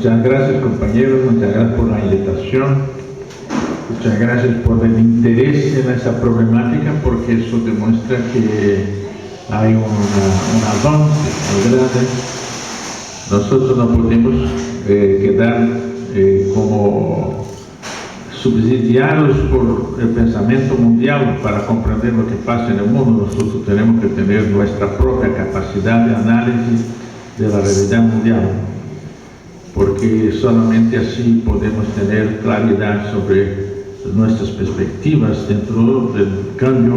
Muchas gracias, compañeros, muchas gracias por la invitación, muchas gracias por el interés en esa problemática, porque eso demuestra que hay un avance muy grande. Nosotros no podemos quedar como subsidiados por el pensamiento mundial para comprender lo que pasa en el mundo. Nosotros tenemos que tener nuestra propia capacidad de análisis de la realidad mundial, porque solamente así podemos tener claridad sobre nuestras perspectivas dentro del cambio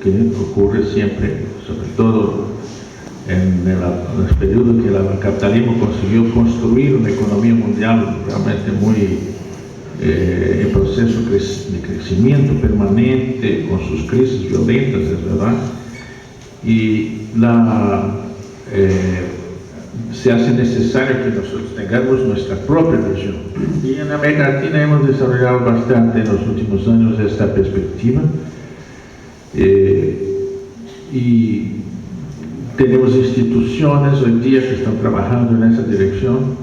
que ocurre siempre, sobre todo en los periodos que el capitalismo consiguió construir una economía mundial realmente muy en proceso de crecimiento permanente, con sus crisis violentas, es verdad, y se hace necesario que nosotros tengamos nuestra propia visión. Y en América Latina hemos desarrollado bastante en los últimos años esta perspectiva, y tenemos instituciones hoy día que están trabajando en esa dirección,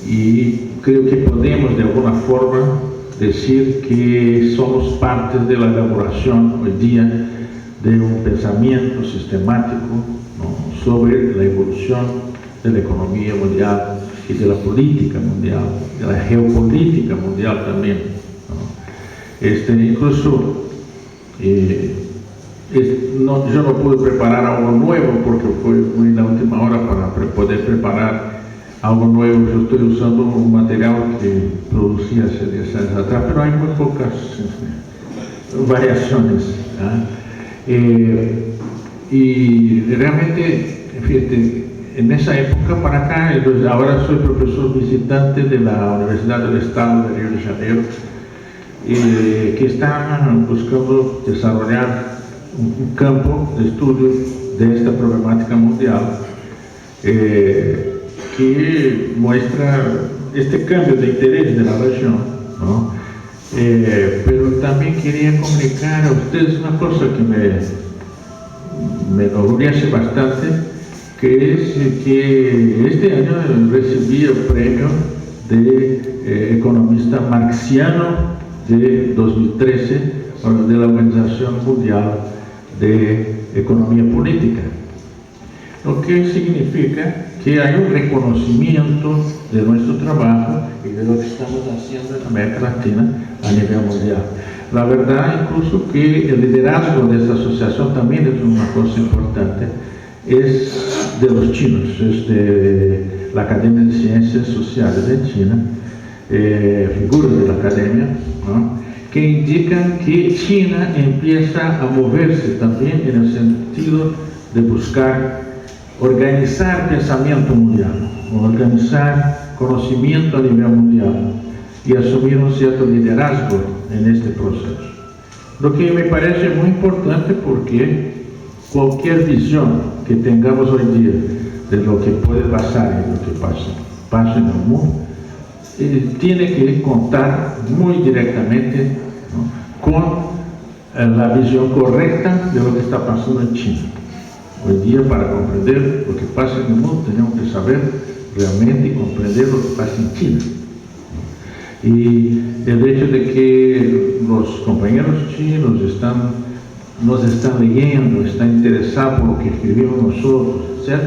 y creo que podemos de alguna forma decir que somos parte de la elaboración hoy día de un pensamiento sistemático, ¿no?, sobre la evolución de la economía mundial y de la política mundial, de la geopolítica mundial también, ¿no? Incluso yo no pude preparar algo nuevo porque fue muy en la última hora para poder preparar algo nuevo. Yo estoy usando un material que producí hace 10 años atrás, pero hay muy pocas variaciones, y realmente, fíjate, en esa época para acá, ahora soy profesor visitante de la Universidad del Estado de Río de Janeiro, que está buscando desarrollar un campo de estudio de esta problemática mundial, que muestra este cambio de interés de la región, ¿no? Pero también quería comunicar a ustedes una cosa que me enorgullece bastante, que es que este año recibí el premio de economista marxiano de 2013 de la Organización Mundial de Economía Política, lo que significa que hay un reconocimiento de nuestro trabajo y de lo que estamos haciendo en América Latina a nivel mundial. La verdad, incluso, que el liderazgo de esta asociación también es una cosa importante, es de los chinos, es de la Academia de Ciencias Sociales de China, figuras de la academia, ¿no?, que indican que China empieza a moverse también en el sentido de buscar organizar pensamiento mundial, organizar conocimiento a nivel mundial y asumir un cierto liderazgo en este proceso. Lo que me parece muy importante, porque cualquier visión que tengamos hoy día de lo que puede pasar y lo que pasa en el mundo, tiene que contar muy directamente, ¿no?, con la visión correcta de lo que está pasando en China. Hoy día, para comprender lo que pasa en el mundo, tenemos que saber realmente y comprender lo que pasa en China. Y el hecho de que los compañeros chinos nos están leyendo, están interesados por lo que escribimos nosotros, etc.,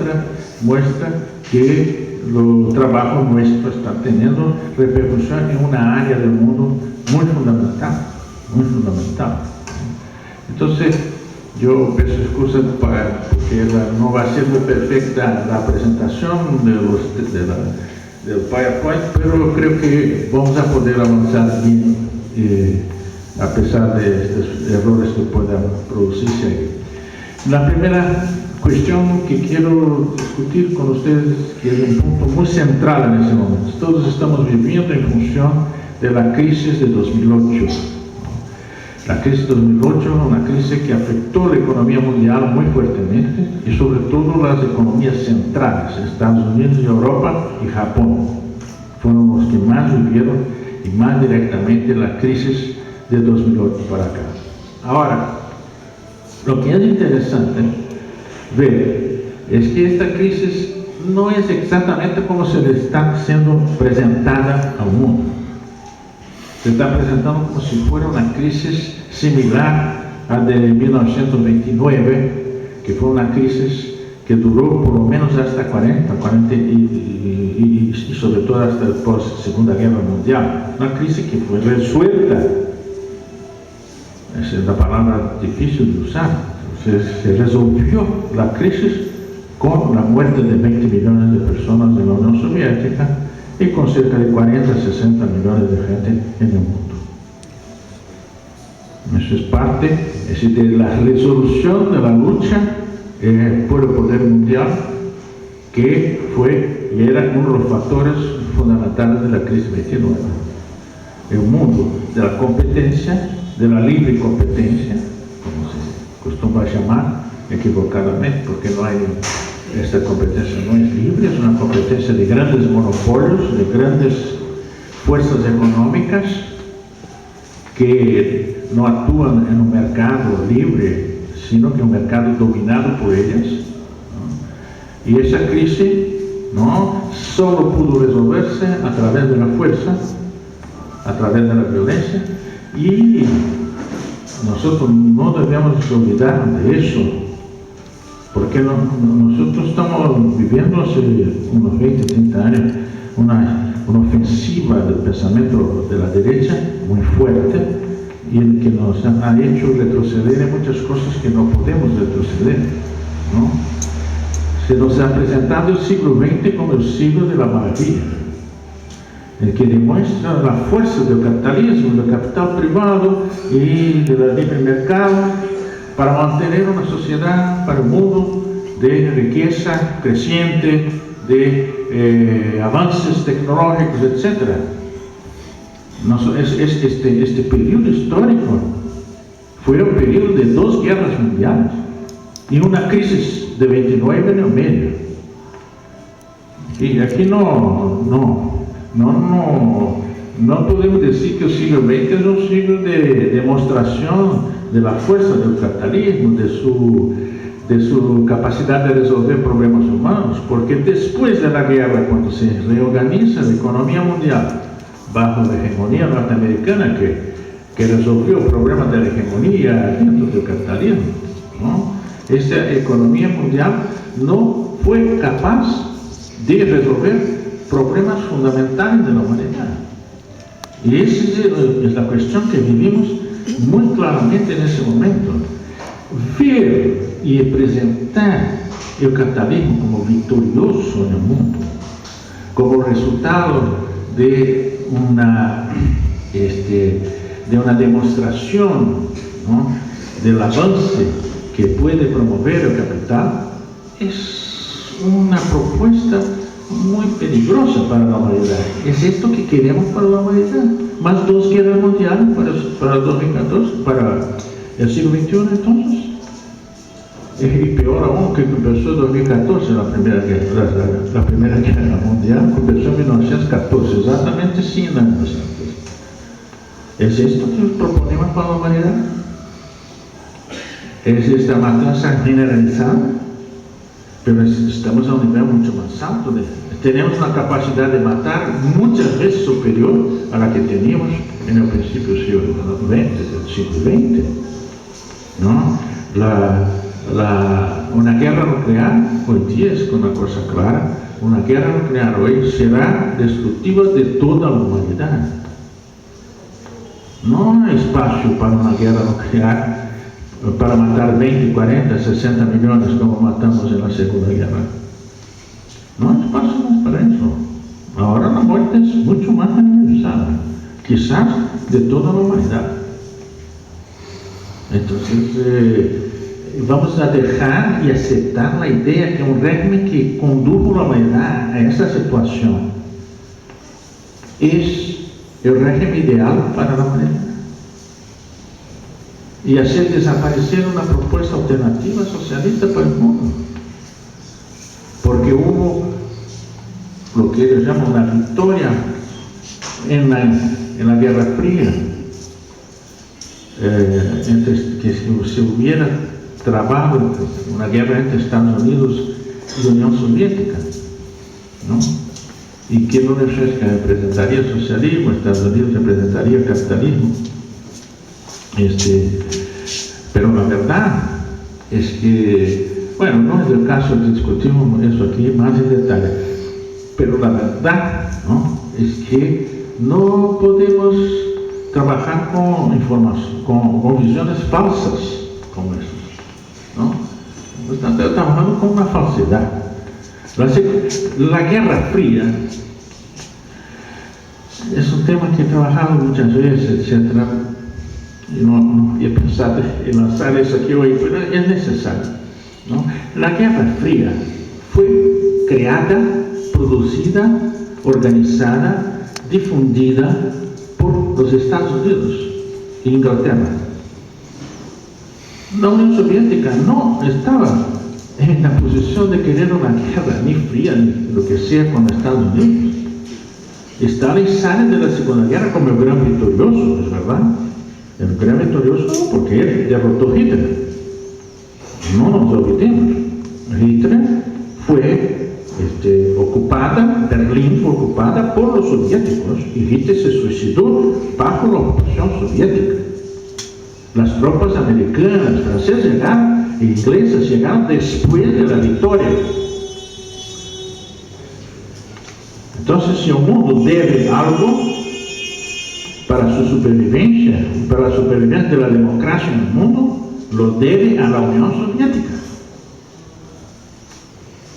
muestra que el trabajo nuestro está teniendo repercusión en una área del mundo muy fundamental, muy fundamental. Entonces, yo pido excusas porque no va a ser muy perfecta la presentación del PowerPoint, pero creo que vamos a poder avanzar bien, a pesar de estos errores que puedan producirse ahí. La primera cuestión que quiero discutir con ustedes, que es un punto muy central en ese momento. Todos estamos viviendo en función de la crisis de 2008. La crisis de 2008, una crisis que afectó la economía mundial muy fuertemente, y sobre todo las economías centrales, Estados Unidos y Europa y Japón. Fueron los que más vivieron y más directamente la crisis de 2008 para acá. Ahora, lo que es interesante ver es que esta crisis no es exactamente como se le está siendo presentada al mundo. Se está presentando como si fuera una crisis similar a de 1929, que fue una crisis que duró por lo menos hasta 40 y sobre todo hasta la post-Segunda Guerra Mundial. Una crisis que fue resuelta. Esa es la palabra difícil de usar. Se resolvió la crisis con la muerte de 20 millones de personas en la Unión Soviética y con cerca de 40 a 60 millones de gente en el mundo. Eso es parte de la resolución de la lucha por el poder mundial, que fue y era uno de los factores fundamentales de la crisis 29. El mundo de la competencia, de la libre competencia, como se acostumbra llamar equivocadamente, porque no hay, esta competencia no es libre, es una competencia de grandes monopolios, de grandes fuerzas económicas que no actúan en un mercado libre, sino que un mercado dominado por ellas, ¿no? Y esa crisis, ¿no?, solo pudo resolverse a través de la fuerza, a través de la violencia, y nosotros no debemos olvidar de eso, porque nosotros estamos viviendo hace unos 20, 30 años una ofensiva del pensamiento de la derecha muy fuerte, y el que nos ha hecho retroceder en muchas cosas que no podemos retroceder, ¿no? Se nos ha presentado el siglo XX como el siglo de la maravilla, el que demuestra la fuerza del capitalismo, del capital privado y del libre mercado para mantener una sociedad para el mundo de riqueza creciente, de avances tecnológicos, etc. Este periodo histórico fue el periodo de 2 guerras mundiales y una crisis de 29 en el medio. Y aquí no podemos decir que el siglo XX es un siglo de demostración de la fuerza del capitalismo, de su capacidad de resolver problemas humanos, porque después de la guerra, cuando se reorganiza la economía mundial bajo la hegemonía norteamericana, que resolvió problemas de la hegemonía dentro del capitalismo, ¿no?, esta economía mundial no fue capaz de resolver problemas fundamentales de la humanidad. Y esa es la cuestión que vivimos muy claramente en ese momento. Ver y presentar el capitalismo como victorioso en el mundo, como resultado de una demostración, ¿no?, del avance que puede promover el capital, es una propuesta muy peligrosa para la humanidad. ¿Es esto que queremos para la humanidad? ¿Más 2 guerras mundiales para el 2014, para el siglo XXI entonces? Y peor aún, que empezó en 2014 la Primera Guerra Mundial, empezó en 1914, exactamente 100 años antes. ¿Es esto que proponemos para la humanidad? ¿Es esta matanza generalizada? Pero estamos a un nivel mucho más alto. Tenemos una capacidad de matar muchas veces superior a la que teníamos en el principio del siglo XX, ¿no? Una guerra nuclear hoy día es una cosa clara. Una guerra nuclear hoy será destructiva de toda la humanidad. No hay espacio para una guerra nuclear para matar 20, 40, 60 millones como matamos en la Segunda Guerra. No hay espacio más para eso. Ahora la muerte es mucho más generalizada, quizás de toda la humanidad. Entonces vamos a dejar y aceptar la idea que un régimen que condujo a la humanidad a esa situación es el régimen ideal para la humanidad, y hacer desaparecer una propuesta alternativa socialista para el mundo, porque hubo lo que ellos llaman una victoria en la Guerra Fría, que se hubiera trabado una guerra entre Estados Unidos y la Unión Soviética, ¿no? Y que la Unión Soviética representaría el socialismo, Estados Unidos representaría el capitalismo. Pero la verdad es que, bueno, no es el caso que discutimos eso aquí más en detalle, pero la verdad, ¿no?, es que no podemos trabajar con visiones falsas como esas, ¿no? Estamos trabajando con una falsedad. La Guerra Fría es un tema que he trabajado muchas veces, etc. Y no he pensado en lanzar eso aquí hoy, pero es necesario, ¿no? La Guerra Fría fue creada, producida, organizada, difundida por los Estados Unidos e Inglaterra. La Unión Soviética no estaba en la posición de querer una guerra, ni fría, ni lo que sea, con Estados Unidos. Stalin sale de la Segunda Guerra como el gran victorioso, es verdad. El gran victorioso porque él derrotó a Hitler. No nos olvidemos. Hitler fue ocupada, Berlín fue ocupada por los soviéticos y Hitler se suicidó bajo la ocupación soviética. Las tropas americanas, francesas llegaron, e inglesas llegaron después de la victoria. Entonces, si el mundo debe algo para su supervivencia, para la supervivencia de la democracia en el mundo, lo debe a la Unión Soviética.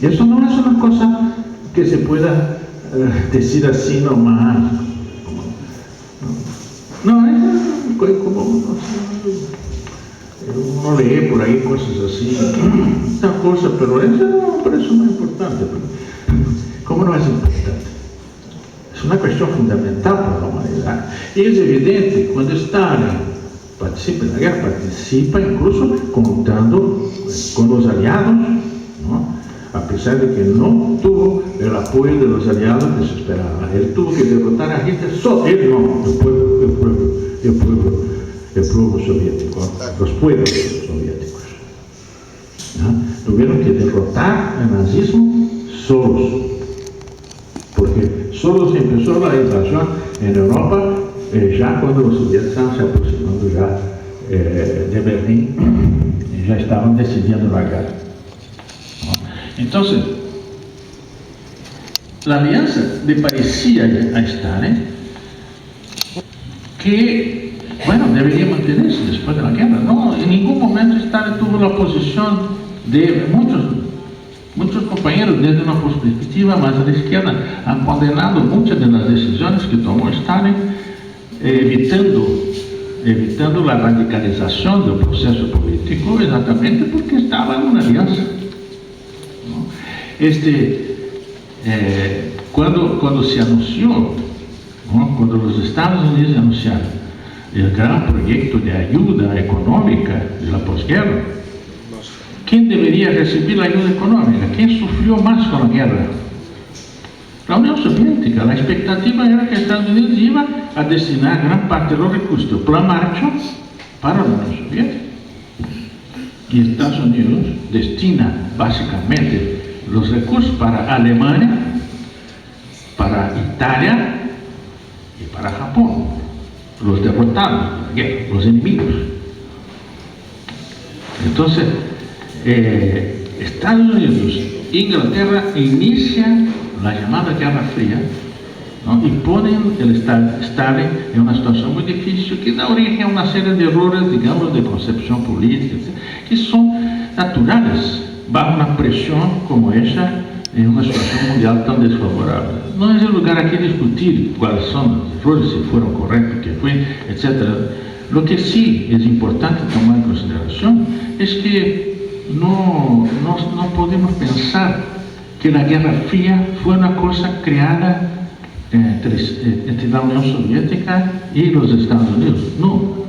Y eso no es una cosa que se pueda decir así nomás. No, es como uno lee por ahí cosas así, esta cosa, pero eso no es importante. ¿Cómo no es importante? Es una cuestión fundamental para la humanidad. Y es evidente, cuando Stalin participa en la guerra, participa incluso contando con los aliados, ¿no? A pesar de que no tuvo el apoyo de los aliados que se esperaba. Él tuvo que derrotar a Hitler, solo él no, el pueblo soviético, los pueblos soviéticos, ¿no? Tuvieron que derrotar el nazismo solos, porque solo se empezó la invasión en Europa ya cuando los soviéticos estaban se aproximando ya de Berlín y ya estaban decidiendo la guerra. Entonces, la alianza le parecía a Stalin que, bueno, debería mantenerse después de la guerra. No, en ningún momento Stalin tuvo la posición de muchos compañeros desde una perspectiva más a la izquierda han condenado muchas de las decisiones que tomó Stalin, evitando la radicalización del proceso político, exactamente porque estaba en una alianza. Cuando se anunció, ¿no?, cuando los Estados Unidos anunciaron el gran proyecto de ayuda económica de la posguerra, ¿quién debería recibir la ayuda económica? ¿Quién sufrió más con la guerra? La Unión Soviética. La expectativa era que Estados Unidos iba a destinar gran parte de los recursos del Plan Marshall para la Unión Soviética. Y Estados Unidos destina básicamente los recursos para Alemania, para Italia y para Japón, los derrotados, los enemigos. Entonces, Estados Unidos e Inglaterra inician la llamada Guerra Fría, ¿no?, y ponen el Stalin en una situación muy difícil que da origen a una serie de errores, digamos, de concepción política, que son naturales bajo una presión como esa en una situación mundial tan desfavorable. No es el lugar aquí discutir cuáles son los errores, si fueron correctos, qué fue, etc. Lo que sí es importante tomar en consideración es que no podemos pensar que la Guerra Fría fue una cosa creada entre la Unión Soviética y los Estados Unidos. No,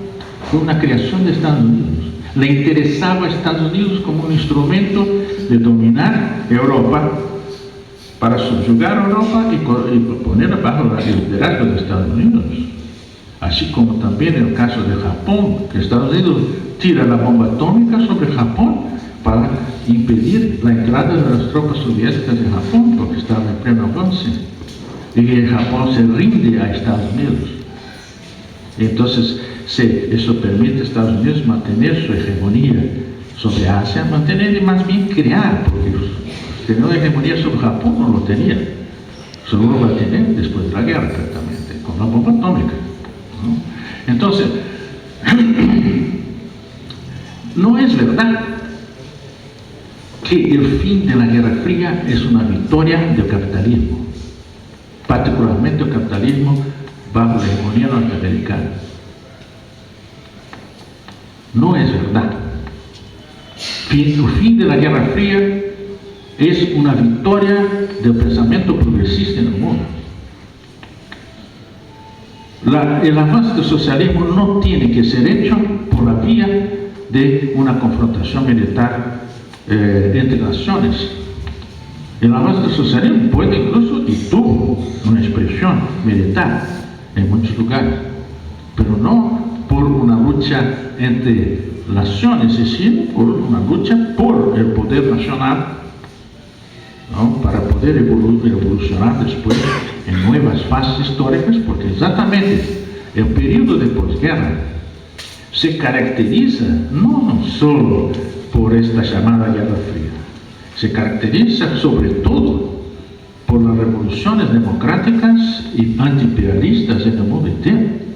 fue una creación de Estados Unidos. Le interesaba a Estados Unidos como un instrumento de dominar Europa, para subyugar a Europa y ponerla bajo el liderazgo de Estados Unidos. Así como también en el caso de Japón, que Estados Unidos tira la bomba atómica sobre Japón para impedir la entrada de las tropas soviéticas en Japón, porque estaban en plena reconoce y que Japón se rinde a Estados Unidos. Entonces, eso permite a Estados Unidos mantener su hegemonía sobre Asia, mantener y más bien crear, porque tener una hegemonía sobre Japón no lo tenía. Solo lo va a tener después de la guerra, exactamente, con la bomba atómica, ¿no? Entonces, no es verdad que el fin de la Guerra Fría es una victoria del capitalismo, particularmente el capitalismo bajo la hegemonía norteamericana. No es verdad. El fin de la Guerra Fría es una victoria del pensamiento progresista en el mundo. El avance del socialismo no tiene que ser hecho por la vía de una confrontación militar entre naciones. El avance del socialismo puede incluso y tuvo una expresión militar en muchos lugares, pero no por una lucha entre naciones, es decir, por una lucha por el poder nacional, ¿no? Para poder evolucionar después en nuevas fases históricas, porque exactamente el periodo de posguerra se caracteriza no solo por esta llamada Guerra Fría, se caracteriza sobre todo por las revoluciones democráticas y antiimperialistas en el mundo entero.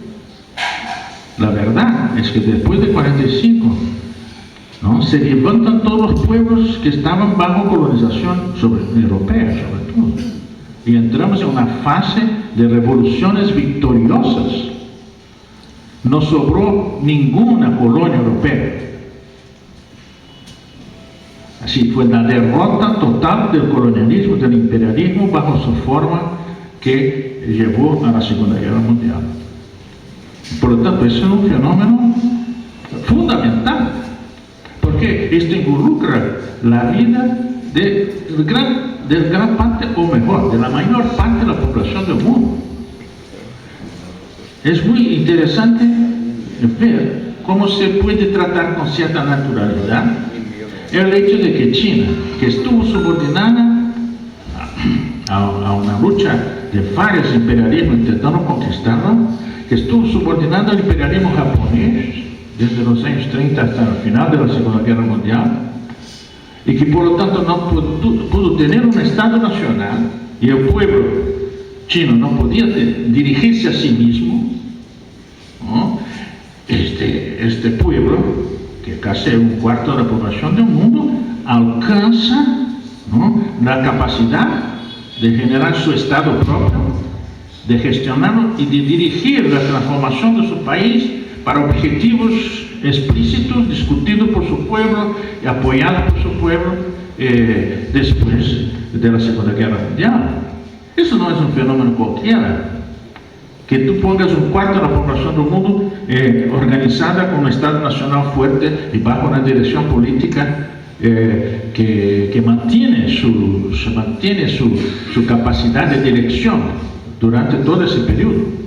La verdad es que después de 45, ¿no?, se levantan todos los pueblos que estaban bajo colonización europea, sobre todo, y entramos en una fase de revoluciones victoriosas. No sobró ninguna colonia europea. Así fue la derrota total del colonialismo, del imperialismo bajo su forma que llevó a la Segunda Guerra Mundial. Por lo tanto, eso es un fenómeno fundamental, porque esto involucra la vida de gran parte, o mejor, de la mayor parte de la población del mundo. Es muy interesante ver cómo se puede tratar con cierta naturalidad el hecho de que China, que estuvo subordinada a una lucha de varios imperialismos intentando conquistarla, que estuvo subordinada al imperialismo japonés desde los años 30 hasta el final de la Segunda Guerra Mundial, y que por lo tanto no pudo tener un Estado nacional, y el pueblo chino no podía dirigirse a sí mismo, ¿no? Este pueblo, que casi es un cuarto de la población del mundo, alcanza, ¿no?, la capacidad de generar su Estado propio, de gestionarlo y de dirigir la transformación de su país para objetivos explícitos, discutidos por su pueblo y apoyados por su pueblo después de la Segunda Guerra Mundial. Eso no es un fenómeno cualquiera, que tú pongas un cuarto de la población del mundo organizada con un Estado nacional fuerte y bajo una dirección política que mantiene su capacidad de dirección durante todo ese periodo.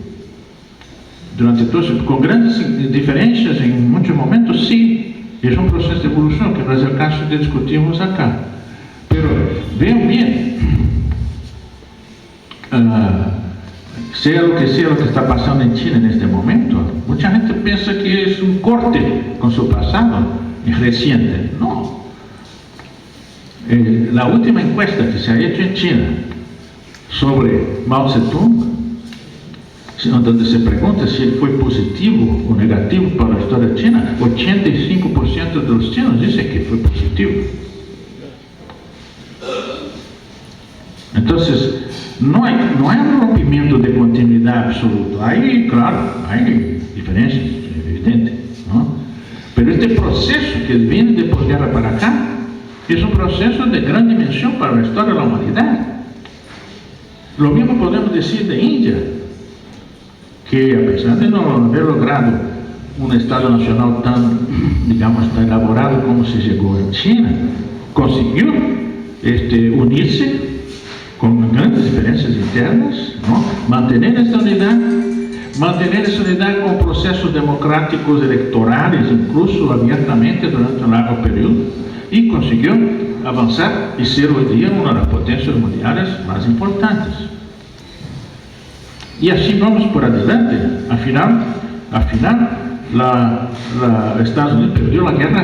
Con grandes diferencias en muchos momentos, sí, es un proceso de evolución que no es el caso de discutirnos acá. Pero vean bien, sea lo que está pasando en China en este momento, mucha gente piensa que es un corte con su pasado reciente. No. La última encuesta que se ha hecho en China sobre Mao Zedong, donde se pregunta si él fue positivo o negativo para la historia china, 85% de los chinos dicen que fue positivo. Entonces, no hay un rompimiento de continuidad absoluto. Claro, hay diferencias, evidentes, ¿no? Pero este proceso que viene de posguerra para acá es un proceso de gran dimensión para la historia de la humanidad. Lo mismo podemos decir de India, que a pesar de no haber logrado un Estado nacional tan elaborado como se llegó en China, consiguió unirse con grandes diferencias internas, ¿no?, mantener esa unidad con procesos democráticos electorales, incluso abiertamente durante un largo periodo, y consiguió avanzar y ser hoy día una de las potencias mundiales más importantes. Y así vamos por adelante. Al final, Estados Unidos perdió la guerra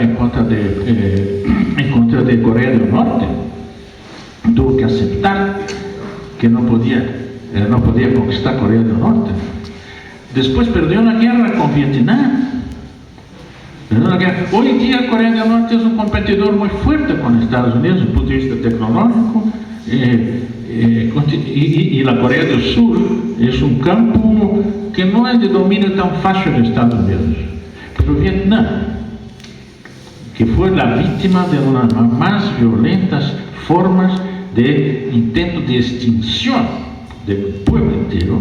en contra de Corea del Norte. Tuvo que aceptar que no podía conquistar Corea del Norte. Después perdió la guerra con Vietnam. Hoy día Corea del Norte es un competidor muy fuerte con Estados Unidos desde el punto de vista tecnológico, y la Corea del Sur es un campo que no es de dominio tan fácil de Estados Unidos. Pero Vietnam, que fue la víctima de una de las más violentas formas de intento de extinción del pueblo entero,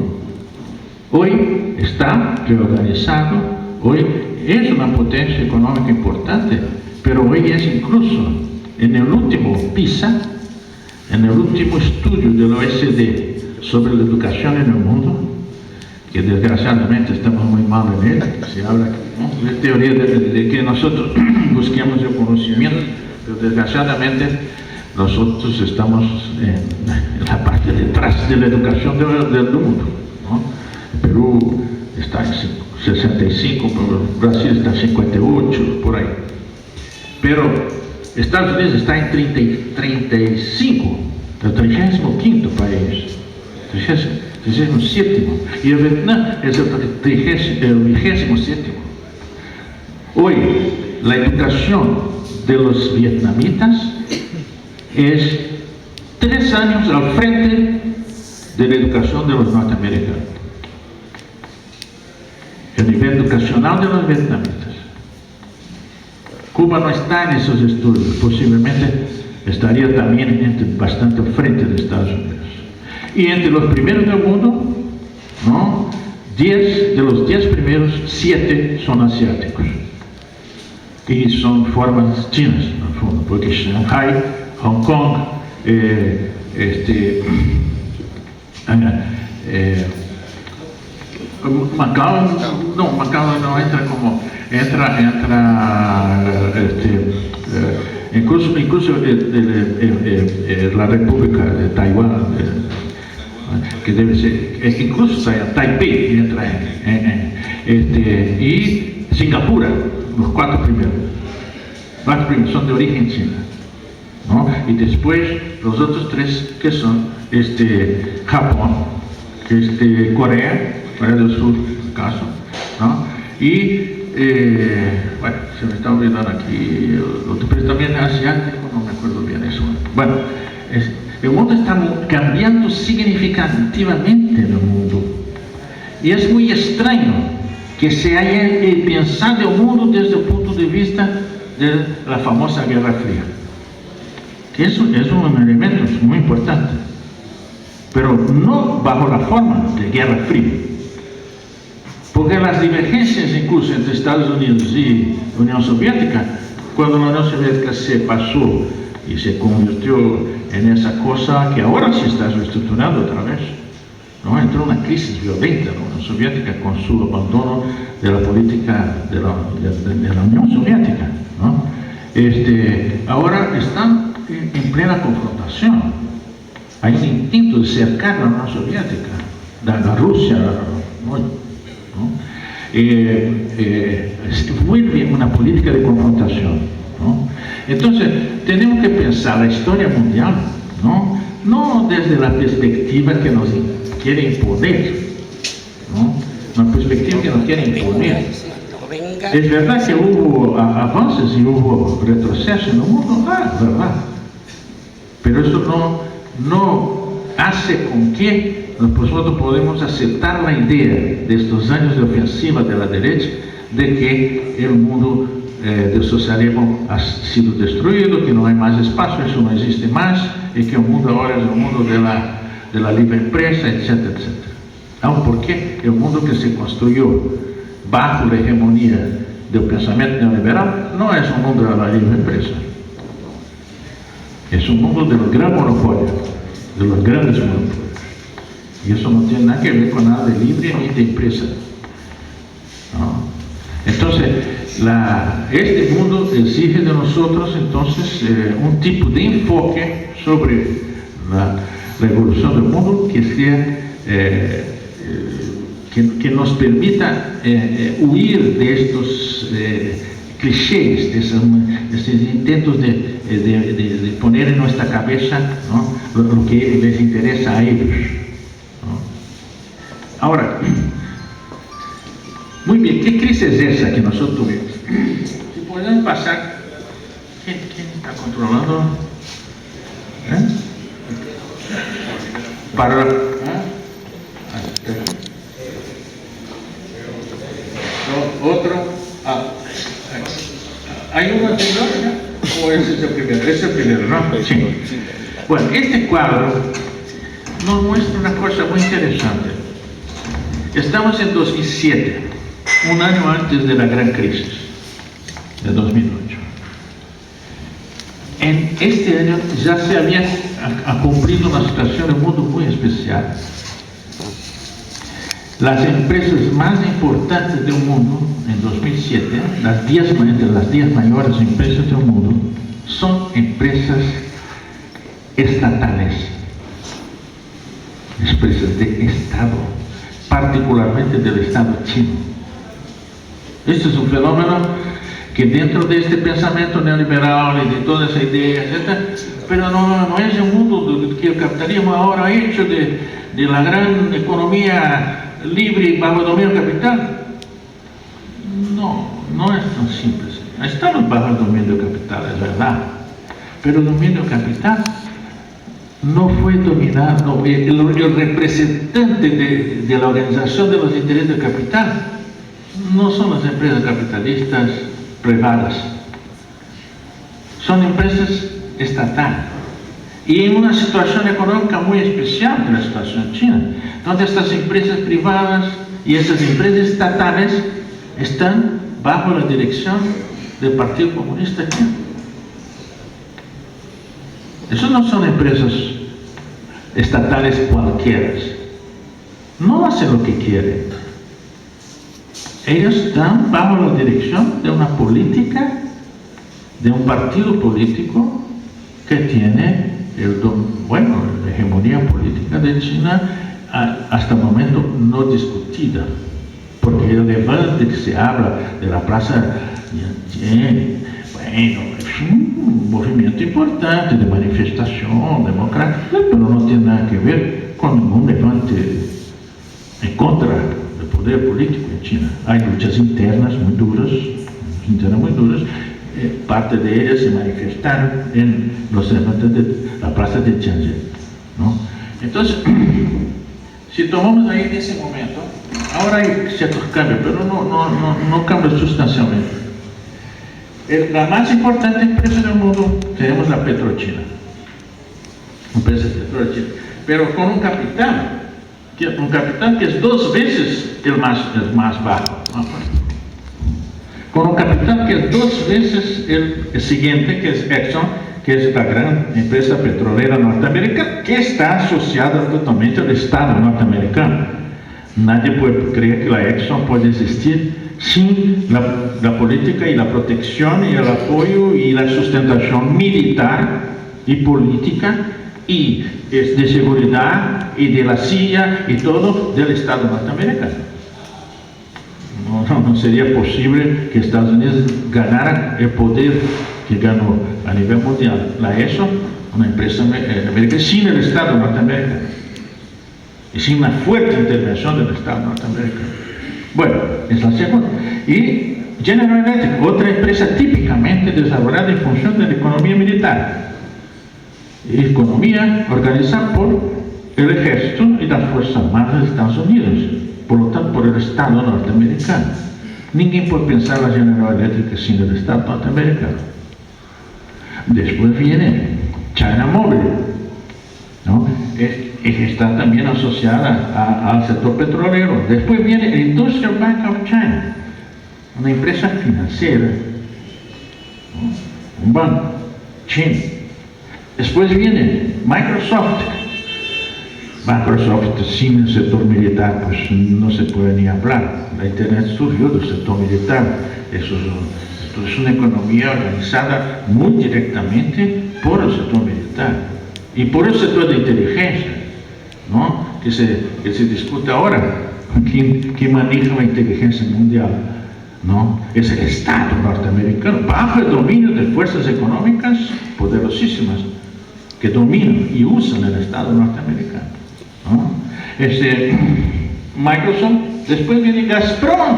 hoy está reorganizado, hoy es una potencia económica importante, pero hoy es incluso, en el último PISA, en el último estudio del OECD sobre la educación en el mundo, que desgraciadamente estamos muy mal en él, se habla de teoría de que nosotros busquemos el conocimiento, pero desgraciadamente nosotros estamos en la parte detrás de la educación del mundo, ¿no? Perú está en 65, Brasil está en 58, por ahí. Pero Estados Unidos está en 35, el 35º país, 37, y el Vietnam es el 27º. Hoy, la educación de los vietnamitas es 3 años al frente de la educación de los norteamericanos. El nivel educacional de los vietnamitas. Cuba no está en esos estudios, posiblemente estaría también bastante al frente de Estados Unidos. Y entre los primeros del mundo, ¿no? De los 10 primeros, 7 son asiáticos. Y son formas chinas, en el fondo, porque Shanghai, Hong Kong, Macao no entra como incluso la República de Taiwán, que debe ser, incluso Taipei entra y Singapur, los 4 primeros son de origen china, ¿no? Y después los otros 3 que son Japón, Corea del Sur, en el caso, ¿no? Y bueno, se me está olvidando aquí otro, pero también asiático, no me acuerdo bien eso. Bueno, el mundo está cambiando significativamente en el mundo, y es muy extraño que se haya pensado el mundo desde el punto de vista de la famosa Guerra Fría, que es un elemento muy importante, pero no bajo la forma de Guerra Fría, porque las divergencias incluso entre Estados Unidos y Unión Soviética, cuando la Unión Soviética se pasó y se convirtió en esa cosa que ahora se está reestructurando otra vez, ¿no? Entró una crisis violenta en la Unión Soviética con su abandono de la política de la Unión Soviética, ¿no? Ahora están en plena confrontación. Hay un intento de cercar la Unión Soviética, la Rusia, ¿no? Vuelve una política de confrontación, ¿no? Entonces tenemos que pensar la historia mundial, no desde la perspectiva que nos quiere imponer, ¿no? Una perspectiva que nos quiere imponer. Es verdad que hubo avances y hubo retroceso en el mundo, verdad, pero eso no hace con que nosotros podemos aceptar la idea de estos años de ofensiva de la derecha de que el mundo del socialismo ha sido destruido, que no hay más espacio, eso no existe más, y que el mundo ahora es el mundo de la libre empresa, etcétera, etcétera. Aun porque el mundo que se construyó bajo la hegemonía del pensamiento neoliberal no es un mundo de la libre empresa, es un mundo de los grandes monopolios, de los grandes monopolios. Y eso no tiene nada que ver con nada de libre ni de empresa, ¿no? Entonces, este mundo exige de nosotros nosotros entonces un tipo de enfoque sobre la evolución del mundo que sea que nos permita huir de estos clichés, de esos intentos de poner en nuestra cabeza, ¿no?, lo que les interesa a ellos, ¿no? Ahora, muy bien, ¿qué crisis es esa que nosotros tuvimos? Si podemos pasar, ¿quién está controlando? Para... Otro... ¿Hay uno anterior ya? ¿O ese es el primero? Ese es el primero, ¿no? Sí. Bueno, este cuadro nos muestra una cosa muy interesante. Estamos en 2007, un año antes de la gran crisis de 2008. En este año ya se había cumplido una situación en el mundo muy especial. Las empresas más importantes del mundo en 2007, las 10 mayores empresas del mundo, son empresas estatales, empresas de Estado, particularmente del Estado chino. Este es un fenómeno que dentro de este pensamiento neoliberal y de toda esa idea, etc., pero no es el mundo que el capitalismo ahora ha hecho de la gran economía libre bajo el dominio capital. No es tan simple. Estamos bajo el dominio capital, es verdad, pero el dominio capital no fue dominado. El representante de la organización de los intereses del capital no son las empresas capitalistas privadas, son empresas estatales, y en una situación económica muy especial de la situación china, donde estas empresas privadas y esas empresas estatales están bajo la dirección del Partido Comunista Chino. Esas no son empresas estatales cualquiera, no hacen lo que quieren. Ellos están bajo la dirección de una política, de un partido político que tiene la hegemonía política de China hasta el momento no discutida, porque el debate que se habla de la Plaza Yantian, es un movimiento importante de manifestación democrática, pero no tiene nada que ver con ningún debate en contra del poder político en China. Hay luchas internas muy duras, parte de ellas se manifestaron en los debates de la Plaza de Tiananmen, ¿no? Entonces, si tomamos ahí en ese momento, ahora hay ciertos cambios, pero no cambios sustancialmente. La más importante empresa del mundo tenemos la PetroChina, pero con un capital que es 2 veces el más bajo, ¿no? Con un capital que es 2 veces el siguiente, que es Exxon, que es la gran empresa petrolera norteamericana, que está asociada totalmente al Estado norteamericano. Nadie puede creer que la Exxon puede existir sin la política y la protección y el apoyo y la sustentación militar y política y de seguridad y de la CIA y todo del Estado norteamericano. No sería posible que Estados Unidos ganara el poder que ganó a nivel mundial la Exxon, una empresa americana, sin el Estado norteamericano y sin una fuerte intervención del Estado norteamericano. Bueno, es la segunda. Y General Electric, otra empresa típicamente desarrollada en función de la economía militar, economía organizada por el ejército y las fuerzas armadas de Estados Unidos, por lo tanto por el Estado norteamericano. Ninguém puede pensar la General Electric sin el Estado norteamericano. Después viene China Mobile, ¿no? Está también asociada al sector petrolero. Después viene el Industrial Bank of China, una empresa financiera, ¿no? Un banco chino. Después viene Microsoft. Microsoft sin el sector militar pues no se puede ni hablar. La internet surgió del sector militar. Esos Entonces, es una economía organizada muy directamente por el sector militar y por el sector de inteligencia, ¿no? que se discute ahora quién maneja la inteligencia mundial, ¿no? Es el Estado norteamericano, bajo el dominio de fuerzas económicas poderosísimas que dominan y usan el Estado norteamericano, ¿no? Microsoft, después viene Gazprom,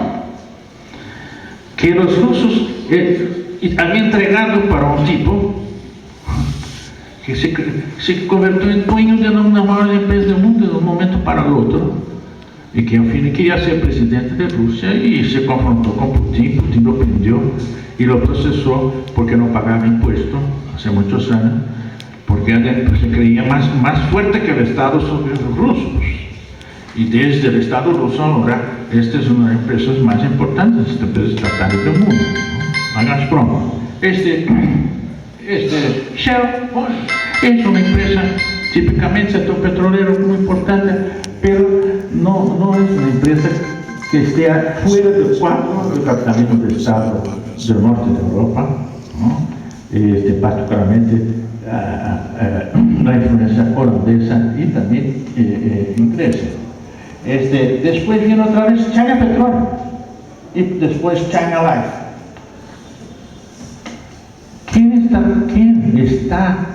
que los rusos habían entregado para un tipo que se convirtió en dueño de una de las mayores empresas del mundo de un momento para el otro, y que al fin quería ser presidente de Rusia y se confrontó con Putin. Putin lo prendió y lo procesó porque no pagaba impuestos hace muchos años, porque se creía más fuerte que el Estado sobre los rusos. Y desde el Estado ruso ahora, esta es una de las empresas más importantes, esta empresa estatal del mundo, ¿no? La Gazprom. Shell, bueno, es una empresa típicamente sector petrolero muy importante, pero no es una empresa que esté fuera del cuadro del capitalismo de Estado del norte de Europa, ¿no? Particularmente la influencia holandesa y también inglesa. Después viene otra vez China Petrol y después China Life. ¿Quién está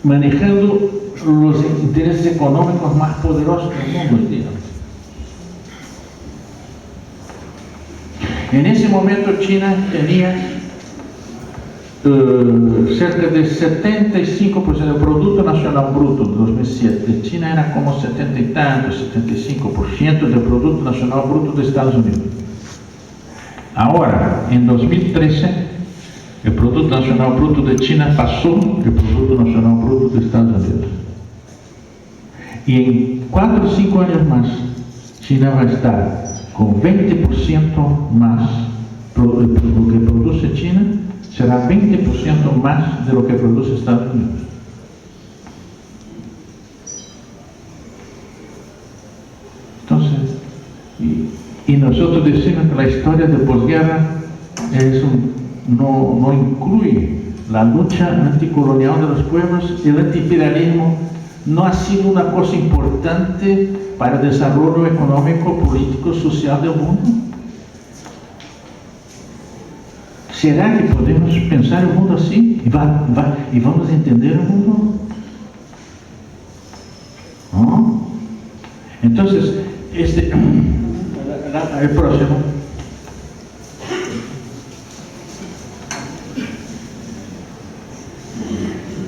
manejando los intereses económicos más poderosos del mundo, digamos? En ese momento China tenía cerca de 75% del Producto Nacional Bruto de 2007. China era como 70 y tantos, 75% del Producto Nacional Bruto de Estados Unidos. Ahora, en 2013, el Producto Nacional Bruto de China pasó el Producto Nacional Bruto de Estados Unidos. Y en 4 o 5 años más, China va a estar con 20% más, lo que produce China será 20% más de lo que produce Estados Unidos. Entonces, y nosotros decimos que la historia de posguerra no incluye la lucha anticolonial de los pueblos. El antiimperialismo no ha sido una cosa importante para el desarrollo económico, político, social del mundo. ¿Será que podemos pensar el mundo así y vamos a entender el mundo? ¿No? Entonces, el próximo.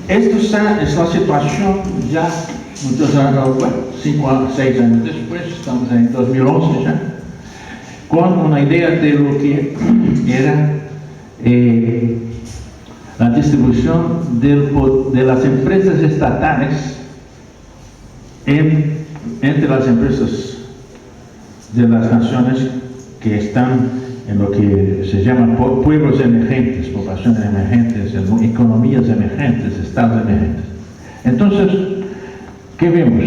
Esta es la situación ya muchos años, 5 a 6 años después, estamos en 2011 ya, con una idea de lo que era la distribución de las empresas estatales entre las empresas de las naciones que están en lo que se llama pueblos emergentes, poblaciones emergentes, economías emergentes, estados emergentes. Entonces, ¿qué vemos?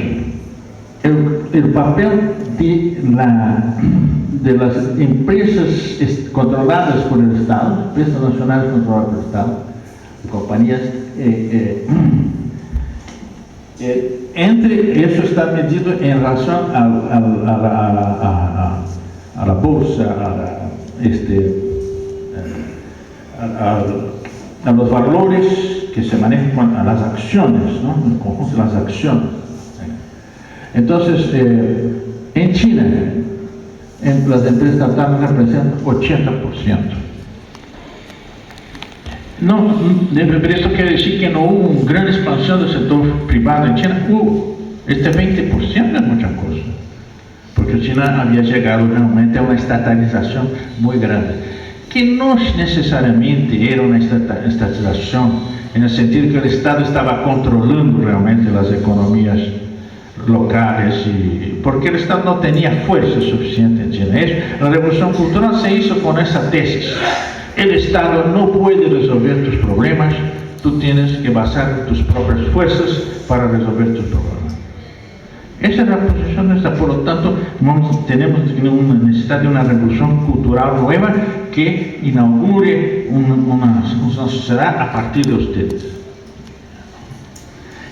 El papel de las empresas controladas por el Estado, empresas nacionales controladas por el Estado, compañías, entre eso está medido en relación a la bolsa, a los valores que se manejan a las acciones, ¿no? En el conjunto de las acciones. Entonces, en China, las empresas estatales representan 80%. Pero esto quiere decir que no hubo una gran expansión del sector privado en China. Hubo. 20% es mucha cosa, porque China había llegado realmente a una estatalización muy grande, que no necesariamente era una estatalización en el sentido que el Estado estaba controlando realmente las economías locales, porque el Estado no tenía fuerza suficiente en China. La revolución cultural se hizo con esa tesis: el Estado no puede resolver tus problemas, tú tienes que basar tus propias fuerzas para resolver tus problemas. Esa es la posición nuestra. Por lo tanto, tenemos una necesidad de una revolución cultural nueva que inaugure una sociedad a partir de ustedes.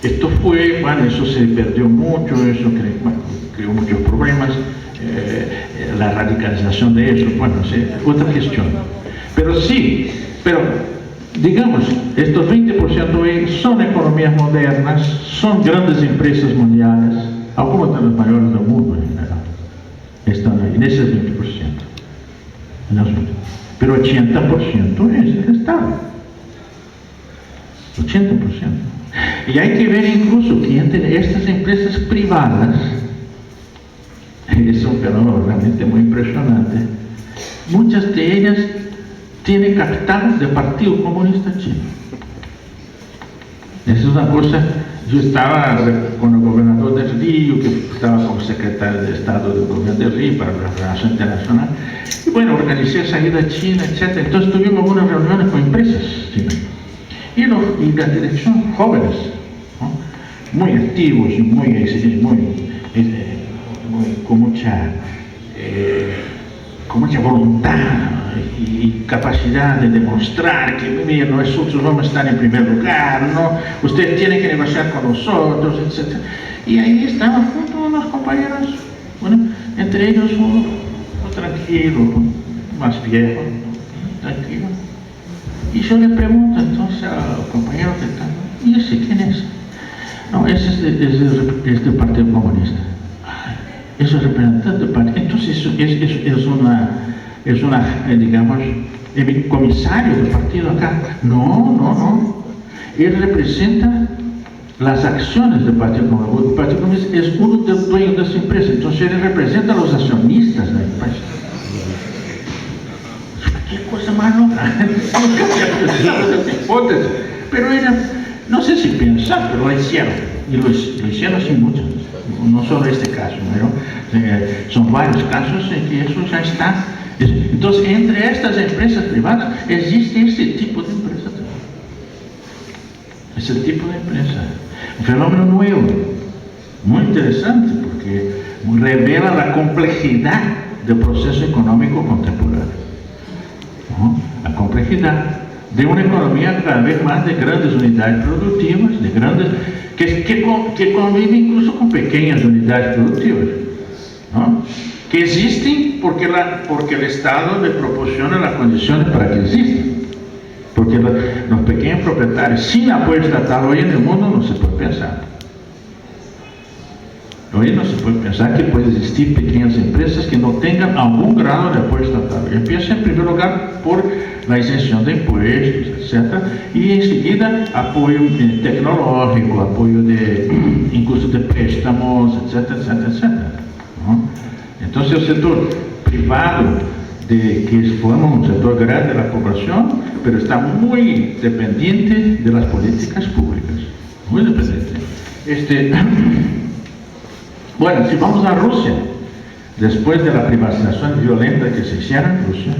Esto fue, bueno, eso se perdió mucho, eso creó muchos problemas, la radicalización de eso, bueno, es otra cuestión. Pero sí, digamos, estos 20% hoy son economías modernas, son grandes empresas mundiales, algunas de las mayores del mundo en general, están ahí, en ese 20%. Pero 80% es el Estado. 80%. Y hay que ver incluso que entre estas empresas privadas, es un fenómeno realmente muy impresionante, muchas de ellas tienen capital del Partido Comunista Chino. Esa es una cosa. Yo estaba con el gobernador del Río, que estaba como secretario de Estado del gobierno del Río para la relación internacional, y bueno, organicé salida a China, etc. Entonces tuvimos algunas reuniones con empresas chinas. Y la dirección, jóvenes, ¿no? Muy activos y con mucha voluntad y capacidad de demostrar que, mira, nosotros vamos a estar en primer lugar, ¿no? Ustedes tienen que negociar con nosotros, etc. Y ahí estaban juntos unos compañeros, bueno, entre ellos uno tranquilo, más viejo, tranquilo. Y yo le pregunto entonces al compañero que está, ¿y ese quién es? No, ese es del Partido Comunista. Es el representante del partido. Entonces es una digamos, el comisario del partido acá. No. Él representa las acciones del Partido Comunista. El Partido Comunista es uno de los dueños de esa empresa. Entonces él representa a los accionistas de la empresa. Qué cosa más loca. Pero era, no sé si pensar, pero lo hicieron. Y lo hicieron sin muchas. No solo este caso, ¿no? Son varios casos en que eso ya está. Entonces, entre estas empresas privadas existe ese tipo de empresa. Ese tipo de empresa. Un fenómeno nuevo, muy interesante, porque revela la complejidad del proceso económico contemporáneo, ¿no? La complejidad de una economía cada vez más de grandes unidades productivas, de grandes que convive incluso con pequeñas unidades productivas, ¿no? Que existen porque el Estado le proporciona las condiciones para que existan. Porque los pequeños propietarios sin apoyo estatal hoy en el mundo no se puede pensar. Hoy no se puede pensar que puede existir pequeñas empresas que no tengan algún grado de apoyo estatal. Empieza en primer lugar por la exención de impuestos, etc. Y enseguida apoyo tecnológico, apoyo incluso de préstamos, etc. ¿No? Entonces el sector privado, que forma un sector grande de la población, pero está muy dependiente de las políticas públicas. Muy dependiente. Bueno, si vamos a Rusia, después de la privatización violenta que se hicieron en Rusia,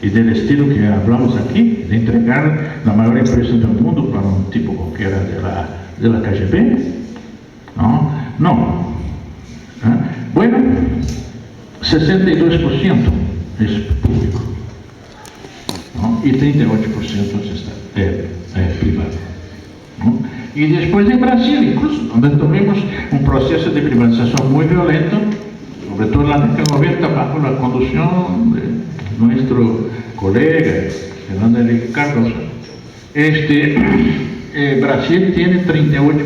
y del estilo que hablamos aquí, de entregar la mayor empresa del mundo para un tipo cualquiera de la KGB, no. Bueno, 62% es público, ¿no? Y 38% es privado, ¿no? Y después en Brasil, incluso, donde tuvimos un proceso de privatización muy violento, sobre todo en la década 90, bajo la conducción de nuestro colega Fernando Henrique Cardoso, Brasil tiene 38%,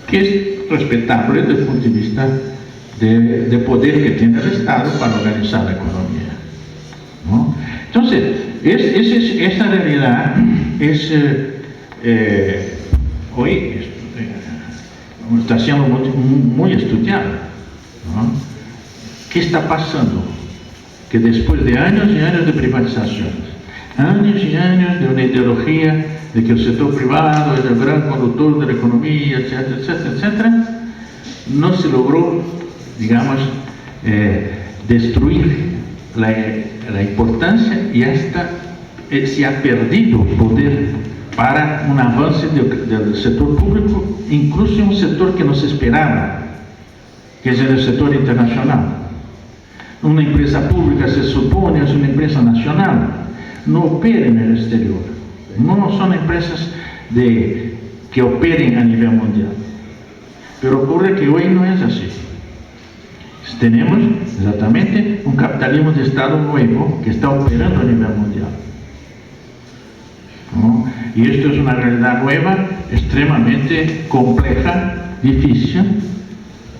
que es respetable desde el punto de vista de poder que tiene el Estado para organizar la economía, ¿no? Entonces, esta realidad es hoy está siendo muy estudiada, ¿no? ¿Qué está pasando? Que después de años y años de privatizaciones, años y años de una ideología de que el sector privado es el gran conductor de la economía, etcétera, no se logró, digamos, destruir la importancia, y hasta se ha perdido poder para un avance del sector público, incluso en un sector que no se esperaba, que es el sector internacional. Una empresa pública se supone es una empresa nacional, no opera en el exterior, no son empresas que operen a nivel mundial. Pero ocurre que hoy no es así. Tenemos exactamente un capitalismo de Estado nuevo que está operando a nivel mundial, ¿no? Y esto es una realidad nueva, extremadamente compleja, difícil,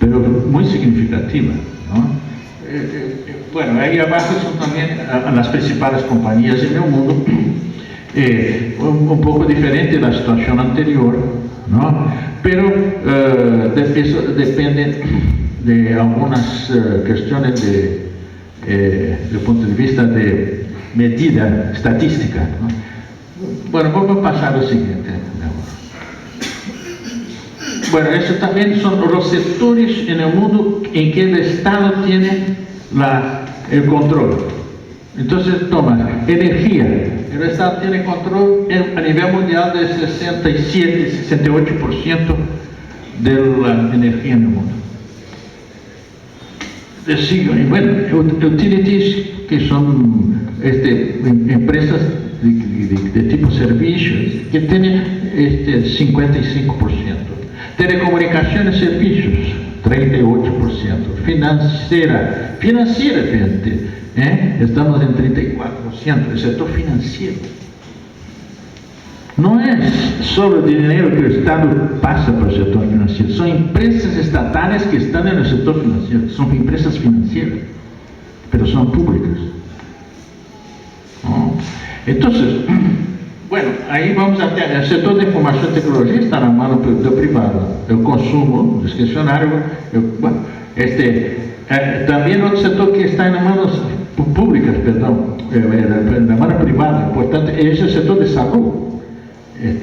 pero muy significativa, ¿no? Bueno, ahí abajo son también las principales compañías en el mundo, un poco diferente de la situación anterior, ¿no? Pero eso depende de algunas cuestiones desde el punto de vista de medida estadística, ¿no? Bueno, vamos a pasar al siguiente. Bueno, eso también son los sectores en el mundo en que el Estado tiene el control. Entonces, toma, energía. El Estado tiene control a nivel mundial del 67-68% de la energía en el mundo. Bueno, utilities, que son empresas de tipo servicios, que tienen 55%. Telecomunicaciones, servicios, 38%. Financiera, fíjate, estamos en 34%. El sector financiero. No es solo el dinero que el Estado pasa por el sector financiero, son empresas estatales que están en el sector financiero, son empresas financieras, pero son públicas, ¿no? Entonces, bueno, ahí vamos a tener el sector de información y tecnología está en la mano del privado, el consumo discrecionario, también otro sector que está en las manos públicas, perdón, en la mano privada, importante, es el sector de salud,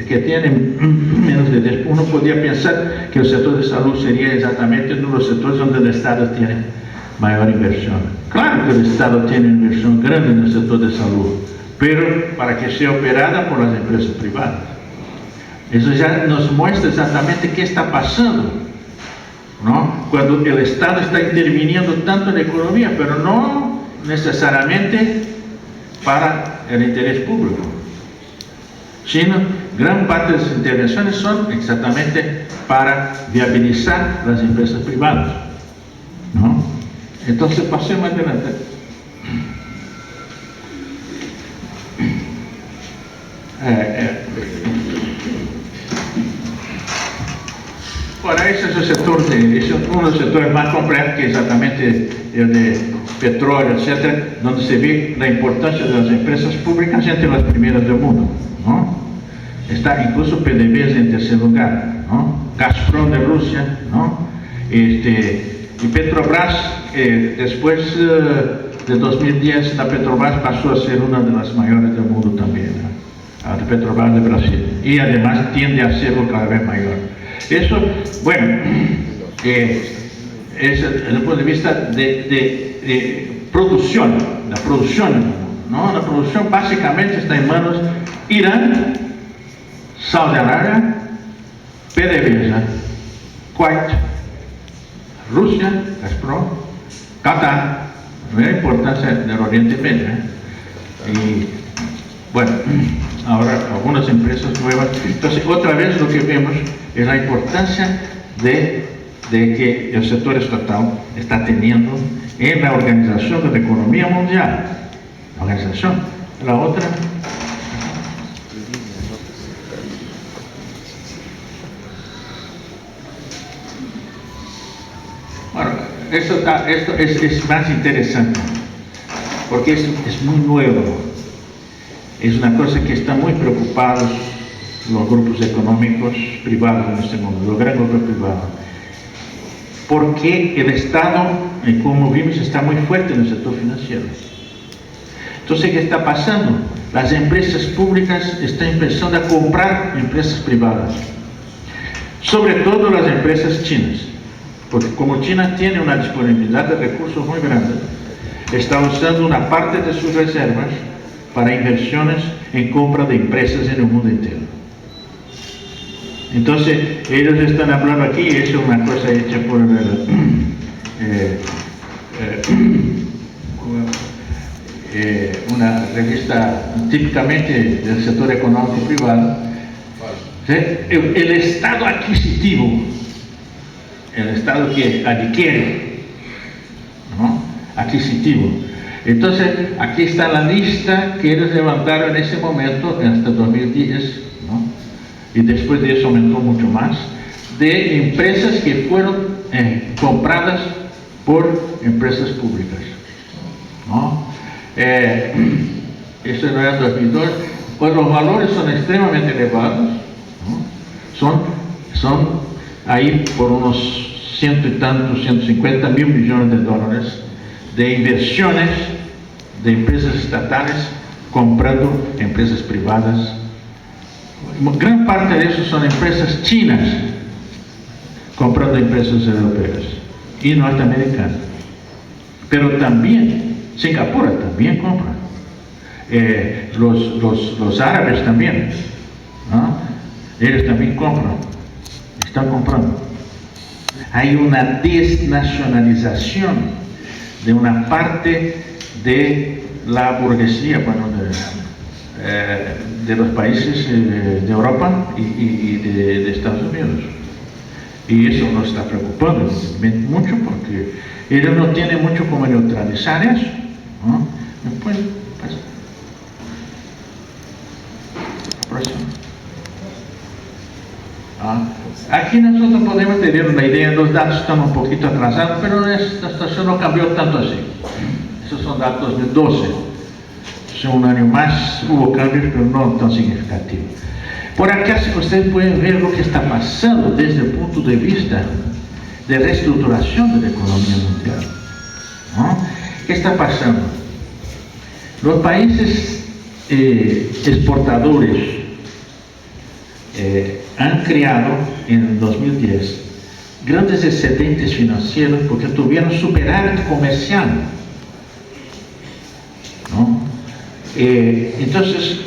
que tiene menos de 10. Uno podría pensar que el sector de salud sería exactamente uno de los sectores donde el Estado tiene mayor inversión. Claro que el Estado tiene una inversión grande en el sector de salud, pero para que sea operada por las empresas privadas. Eso ya nos muestra exactamente qué está pasando, ¿no? Cuando el Estado está interviniendo tanto en la economía, pero no necesariamente para el interés público, sino gran parte de las intervenciones son exactamente para viabilizar las empresas privadas, ¿no? Entonces, pasemos adelante. Ahora, ese es el sector uno de los sectores más complejos, que exactamente el de petróleo, etcétera, donde se ve la importancia de las empresas públicas entre las primeras del mundo, ¿no? Está incluso PDVSA en tercer lugar, ¿no? Gazprom de Rusia, ¿no? Y Petrobras, después de 2010, la Petrobras pasó a ser una de las mayores del mundo también, ¿no? La Petrobras de Brasil, y además tiende a serlo cada vez mayor. Eso, bueno, es desde el punto de vista de producción, la producción, ¿no? La producción básicamente está en manos de Irán, Saudi Arabia, PDVSA, Kuwait, Rusia, Gazprom, Qatar, la importancia del Oriente Medio, y bueno, ahora algunas empresas nuevas. Entonces, otra vez lo que vemos es la importancia de que el sector estatal está teniendo en la organización de la economía mundial. La organización. La otra. Bueno, esto es más interesante, porque es muy nuevo. Es una cosa que están muy preocupados los grupos económicos privados en este mundo, los grandes grupos privados. Porque el Estado, como vimos, está muy fuerte en el sector financiero. Entonces, ¿qué está pasando? Las empresas públicas están empezando a comprar empresas privadas, sobre todo las empresas chinas, porque como China tiene una disponibilidad de recursos muy grande, está usando una parte de sus reservas para inversiones en compra de empresas en el mundo entero. Entonces, ellos están hablando aquí, es una cosa hecha por una revista típicamente del sector económico privado, ¿sí? El estado adquisitivo, el estado que adquiere, ¿no? Adquisitivo. Entonces, aquí está la lista que ellos levantaron en ese momento, hasta 2010, ¿no? Y después de eso aumentó mucho más, de empresas que fueron compradas por empresas públicas, ¿no? Eso no era 2002, pues los valores son extremadamente elevados, ¿no? Son ahí por unos 150 mil millones de dólares de inversiones de empresas estatales comprando empresas privadas. Gran parte de eso son empresas chinas comprando empresas europeas y norteamericanas, pero también Singapur también compra, los árabes también, ¿no? Ellos también compran, están comprando. Hay una desnacionalización de una parte de la burguesía, bueno, de los países de Europa y de Estados Unidos. Y eso nos está preocupando mucho porque ellos no tienen mucho como neutralizar eso, ¿no? Pues, próximo. Aquí nosotros podemos tener una idea, los datos están un poquito atrasados, pero esta situación no cambió tanto así. Esos son datos de 12. Si un año más hubo cambios, pero no tan significativos. Por acá ustedes pueden ver lo que está pasando desde el punto de vista de reestructuración de la economía mundial, ¿no? ¿Qué está pasando? Los países exportadores han creado en 2010 grandes excedentes financieros porque tuvieron superávit comercial, ¿no? Entonces,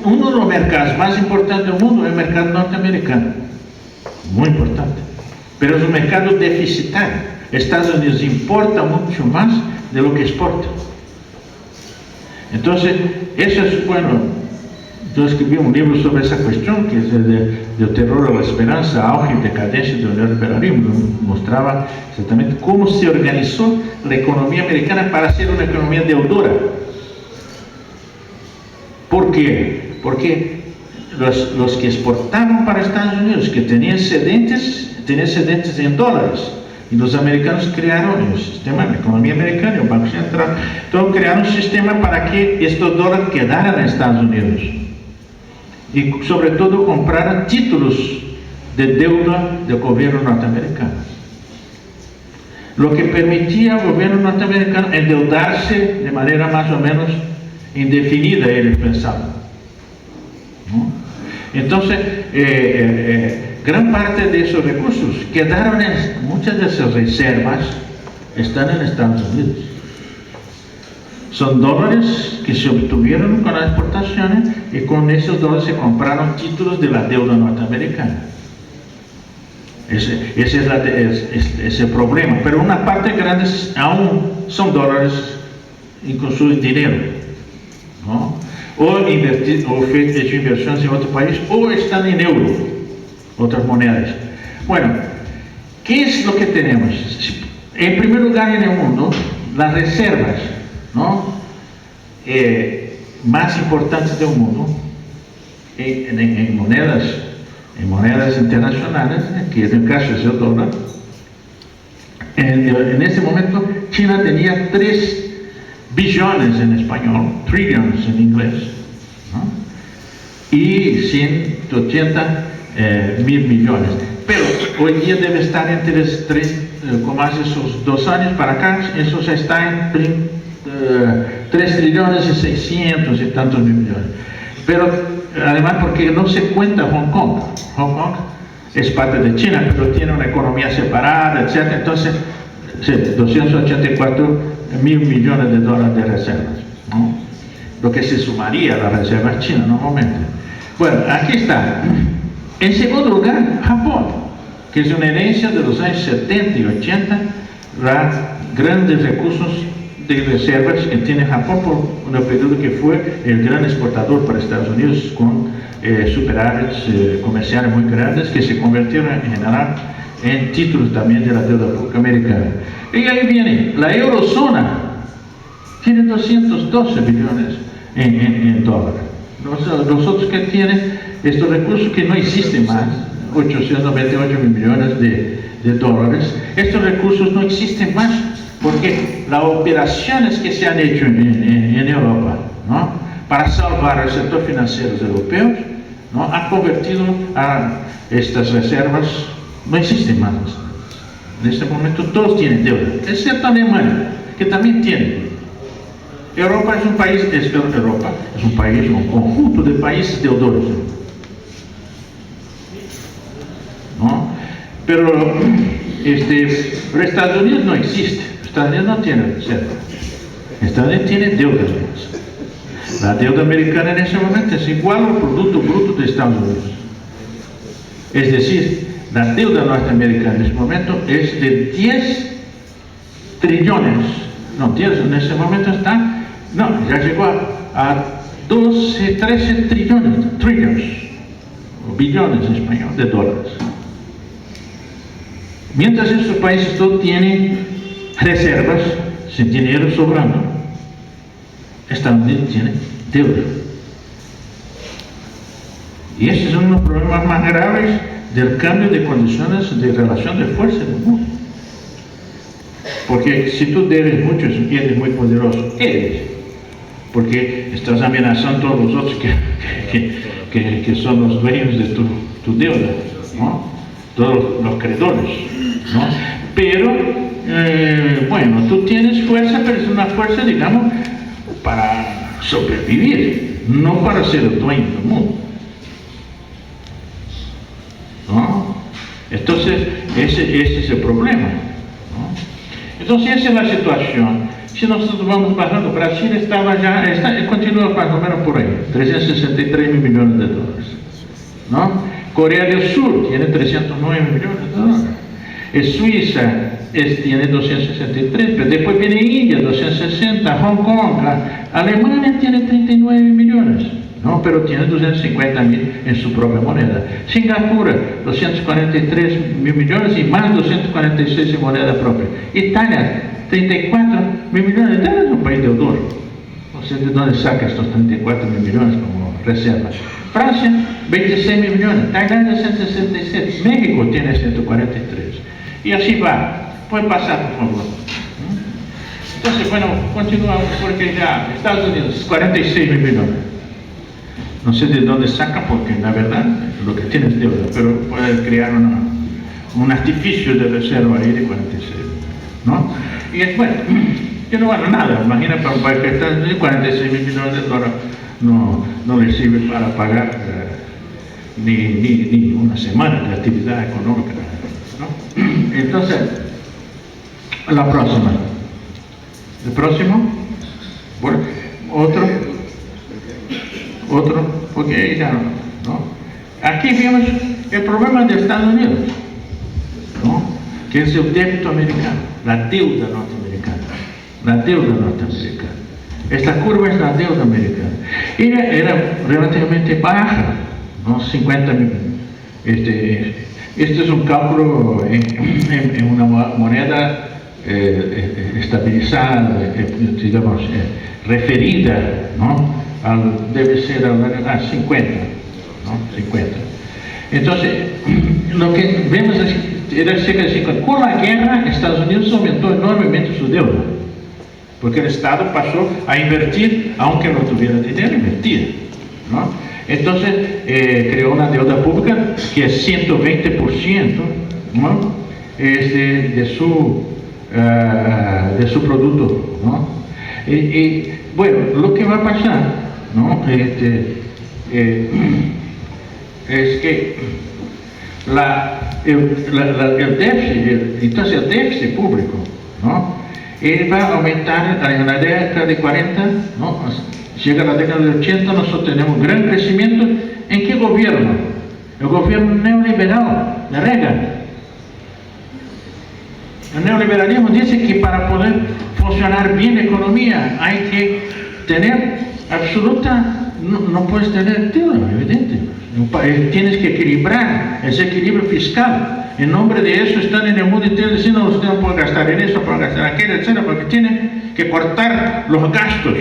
uno de los mercados más importantes del mundo es el mercado norteamericano, muy importante, pero es un mercado deficitario. Estados Unidos importa mucho más de lo que exporta. Entonces, eso es bueno. Yo escribí un libro sobre esa cuestión, que es del terror a la esperanza, auge y decadencia del neoliberalismo. Mostraba exactamente cómo se organizó la economía americana para ser una economía deudora. ¿Por qué? Porque los que exportaban para Estados Unidos, que tenían excedentes en dólares, y los americanos crearon el sistema, la economía americana, el Banco Central, todos crearon un sistema para que estos dólares quedaran en Estados Unidos. Y sobre todo compraran títulos de deuda del gobierno norteamericano, lo que permitía al gobierno norteamericano endeudarse de manera más o menos indefinida, ellos pensaban, ¿no? Entonces, gran parte de esos recursos quedaron muchas de esas reservas están en Estados Unidos. Son dólares que se obtuvieron con las exportaciones y con esos dólares se compraron títulos de la deuda norteamericana. Ese es el problema. Pero una parte grande aún son dólares, incluso dinero, ¿no? O hecho inversiones en otro país, o están en euro, otras monedas. Bueno, ¿qué es lo que tenemos? En primer lugar en el mundo, las reservas, ¿no? Más importantes del mundo en monedas internacionales, que en el caso es el dólar. En ese momento China tenía 3 billones en español, trillions en inglés, ¿no? Y 180 mil millones, pero hoy día debe estar entre como hace esos 2 años para acá, eso ya está en 3 trillones y 600 y tantos mil millones. Pero además porque no se cuenta Hong Kong. Hong Kong es parte de China, pero tiene una economía separada, etc. Entonces, 284 mil millones de dólares de reservas, ¿no? Lo que se sumaría a las reservas chinas normalmente. Bueno, aquí está. En segundo lugar, Japón, que es una herencia de los años 70 y 80, los grandes recursos de reservas que tiene Japón por un periodo que fue el gran exportador para Estados Unidos con superávits comerciales muy grandes que se convirtieron en general en títulos también de la deuda pública americana. Y ahí viene, la eurozona tiene 212 billones en dólares. Los otros que tienen estos recursos que no existen más, 898 millones de dólares, estos recursos no existen más porque las operaciones que se han hecho en Europa, ¿no?, para salvar el sector financiero europeo, ¿no?, han convertido a estas reservas, no existen más. En este momento todos tienen deuda, excepto Alemania, que también tiene. Europa es un país, un conjunto de países deudores, ¿no? Pero los Estados Unidos no existe. Estados Unidos no tiene reserva. Estados Unidos tiene deudas. La deuda americana en ese momento es igual al Producto Bruto de Estados Unidos. Es decir, la deuda norteamericana en ese momento es de 10 trillones. No, 10, en ese momento está, no, ya llegó a 12, 13 trillones, o billones en español, de dólares. Mientras estos países todos tienen reservas, sin dinero sobrando, Estados Unidos tiene deuda. Y ese es uno de los problemas más graves del cambio de condiciones de relación de fuerza del mundo. Porque si tú debes mucho, si eres muy poderoso, eres. Porque estás amenazando a todos los otros que son los dueños de tu deuda, ¿no?, todos los acreedores, ¿no? Pero, bueno, tú tienes fuerza, pero es una fuerza, digamos, para sobrevivir, no para ser el dueño del mundo, ¿no? Entonces, ese es el problema, ¿no? Entonces, esa es la situación. Si nosotros vamos bajando, Brasil continúa más o menos por ahí, 363 mil millones de dólares, ¿no? Corea del Sur tiene 309 millones de dólares. Suiza tiene 263, pero después viene India, 260, Hong Kong, Alemania tiene 39 millones, ¿no?, pero tiene 250 mil en su propia moneda. Singapur, 243 mil millones y más 246 en moneda propia. Italia, 34 mil millones. Italia es un país deudor. No sé de dónde saca estos 34 mil millones como reserva. Francia, 26 mil millones. Tailandia, 167. México tiene 143. Y así va. Puede pasar, por favor. Entonces, bueno, continuamos porque ya Estados Unidos, 46 mil millones. No sé de dónde saca porque la verdad lo que tiene es deuda, pero puede crear un artificio de reserva ahí de 46, ¿no? Y es bueno, que no vale nada. Imagina para un país que está de 46 mil millones de dólares, no le sirve para pagar ni una semana de actividad económica, ¿no? Entonces, la próxima. El próximo, bueno, otro, porque ya no. Aquí vemos el problema de Estados Unidos, ¿no?, que es el débito americano, la deuda norteamericana. Esta curva es la deuda americana. Era relativamente baja, ¿no?, 50 mil. Este es un cálculo en una moneda estabilizada, digamos, referida, ¿no?, debe ser a 50, ¿no?, 50. Entonces, lo que vemos era cerca de 50. Con la guerra, Estados Unidos aumentó enormemente su deuda, porque el Estado pasó a invertir, aunque no tuviera dinero, invertía, ¿no? Entonces, creó una deuda pública que es 120%, ¿no?, de su producto, ¿no? Bueno, lo que va a pasar, ¿no?, es que el déficit, entonces el déficit público, ¿no?, va a aumentar en la década de 40, ¿no?, llega a la década de 80, nosotros tenemos gran crecimiento. ¿En qué gobierno? El gobierno neoliberal de Reagan. El neoliberalismo dice que para poder funcionar bien la economía hay que tener absoluta, no puedes tener todo, evidente. Tienes que equilibrar ese equilibrio fiscal. En nombre de eso están en el mundo entero diciendo usted no puede gastar en eso, puede gastar en aquello, etc. Porque tiene que cortar los gastos,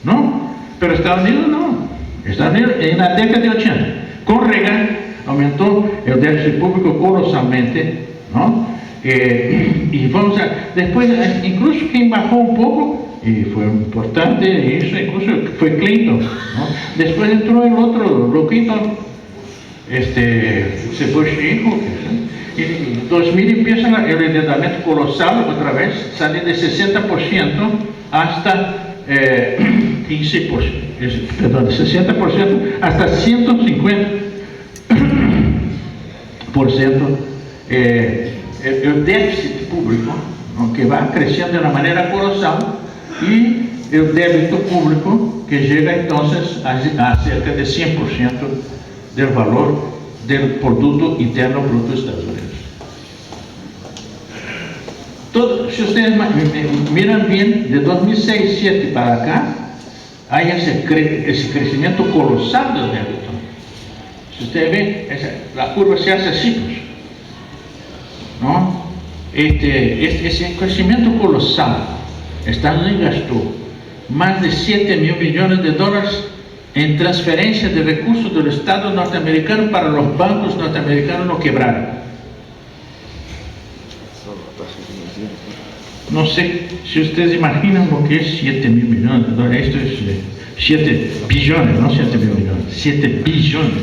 ¿no? Pero Estados Unidos no. Estados Unidos en la década de 80, con Reagan, aumentó el déficit público colosalmente, ¿no? Y vamos a, después, incluso quien bajó un poco, y fue importante, y eso incluso fue Clinton, ¿no? Después entró el otro loquito, Bush hijo, y en 2000 empieza el endeudamiento colosal otra vez, sale de 60% hasta 15%, perdón, 60% hasta 150%. El déficit público, ¿no? Que va creciendo de una manera colosal, y el débito público que llega entonces a cerca de 100% del valor del Producto Interno Bruto de Estados Unidos. Si ustedes miran bien, de 2006-2007 para acá, hay ese crecimiento colosal del débito. Si ustedes ven, la curva se hace así, pues, ¿no? Ese crecimiento colosal. Estados Unidos gastó más de 7.000 millones de dólares en transferencia de recursos del Estado norteamericano para los bancos norteamericanos no quebrados. No sé si ustedes imaginan lo que es 7.000 millones de dólares. Esto es 7 billones, no 7.000 millones, 7 billones de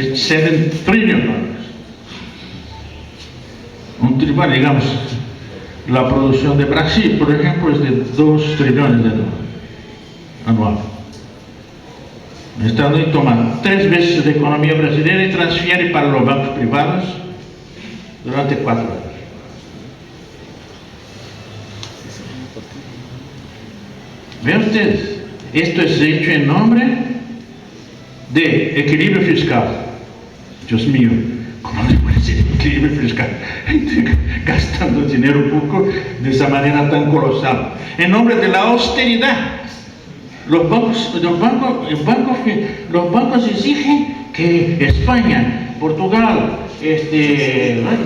dólares, 7 trillones. Bueno, digamos, la producción de Brasil, por ejemplo, es de 2 trillones de dólares anual. Estados Unidos toma 3 veces de economía brasileña y transfiere para los bancos privados durante 4 años. Vean ustedes, esto es hecho en nombre de equilibrio fiscal. Dios mío, ¿cómo le puede ser equilibrio fiscal? Gastando dinero público de esa manera tan colosal. En nombre de la austeridad. Los bancos exigen que España, Portugal,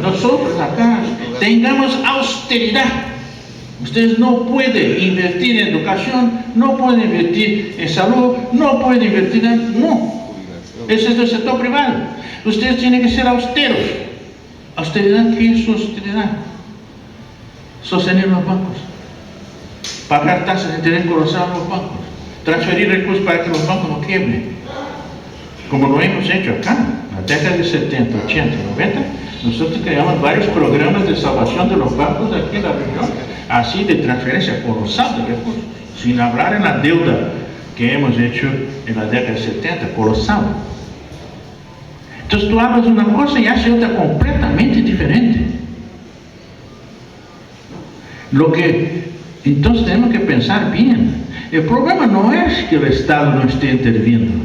nosotros acá tengamos austeridad. Ustedes no pueden invertir en educación, no pueden invertir en salud, no pueden invertir en... No, ese es del sector privado. Ustedes tienen que ser austeros. ¿Austeridad? ¿Qué es austeridad? Sostener los bancos, pagar tasas de interés colosal a los bancos, transferir recursos para que los bancos no quiebren, como lo hemos hecho acá. En la década de 70, 80, 90, nosotros creamos varios programas de salvación de los bancos de aquí en la región, así de transferencia colosal de recursos, sin hablar en la deuda que hemos hecho en la década de 70, colosal. Entonces tú hablas una cosa y haces otra completamente diferente. Entonces tenemos que pensar bien. El problema no es que el Estado no esté interviniendo.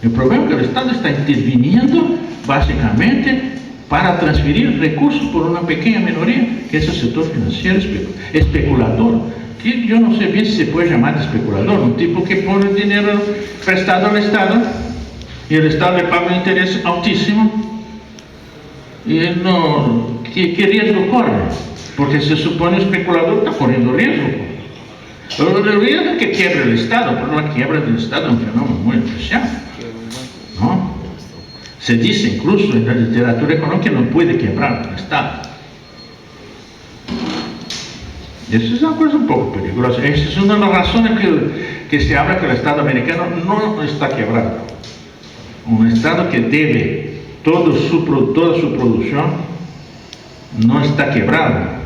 El problema es que el Estado está interviniendo básicamente para transferir recursos por una pequeña minoría, que es el sector financiero especulador, que yo no sé bien si se puede llamar de especulador, un tipo que pone dinero prestado al Estado y el Estado le paga un interés altísimo y él no, ¿qué riesgo corre? Porque se supone el especulador está corriendo riesgo. Pero el riesgo es que quiebre el Estado, pero la quiebra del Estado es un fenómeno muy especial, ¿no? Se dice incluso en la literatura económica que no puede quebrar el Estado. Eso es una cosa un poco peligrosa. Esa es una de las razones que se habla que el Estado americano no está quebrado. Un Estado que debe toda su producción no está quebrado.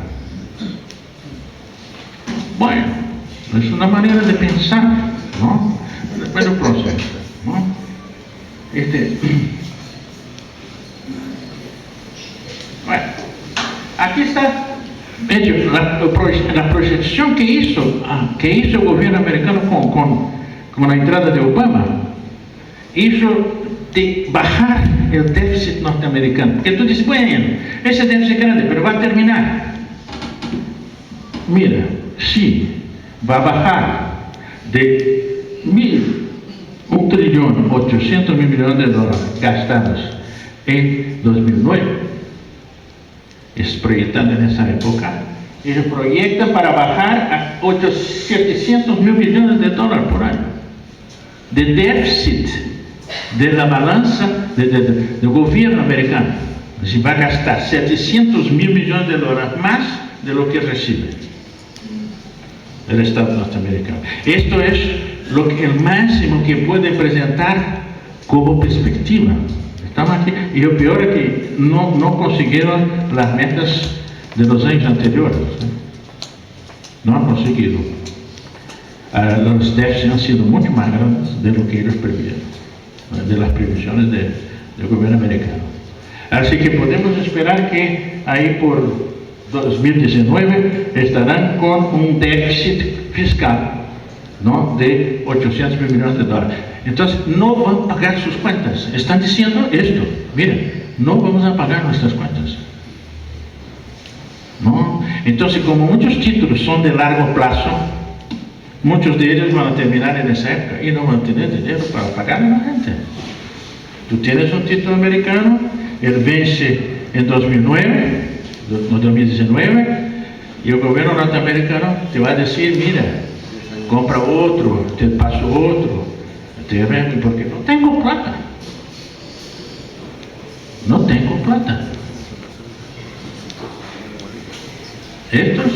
Bueno, es una manera de pensar, ¿no? Pero proceso, ¿no? Bueno, aquí está la proyección que hizo el gobierno americano con la entrada de Obama. Hizo de bajar el déficit norteamericano. Porque tú dices, bueno, ese déficit es grande, pero va a terminar. mira, sí, va a bajar de 1.800.000 millones de dólares gastados en 2009, es proyectando en esa época, ellos proyectan para bajar a 700.000 millones de dólares por año de déficit de la balanza del gobierno americano. Se va a gastar 700.000 millones de dólares más de lo que recibe el Estado norteamericano. Esto es el máximo que puede presentar como perspectiva. Estamos aquí, y lo peor es que no consiguieron las metas de los años anteriores. No han conseguido. Los déficits han sido mucho más grandes de lo que ellos prevían, de las previsiones del gobierno americano. Así que podemos esperar que ahí por 2019 estarán con un déficit fiscal, ¿no?, de 800.000 millones de dólares. Entonces, no van a pagar sus cuentas. Están diciendo esto: miren, no vamos a pagar nuestras cuentas. ¿No? Entonces, como muchos títulos son de largo plazo, muchos de ellos van a terminar en esa época y no van a tener dinero para pagar a la gente. Tú tienes un título americano, él vence en 2019, y el gobierno norteamericano te va a decir: mira, compra otro, te paso otro, porque no tengo plata. No tengo plata. Estos,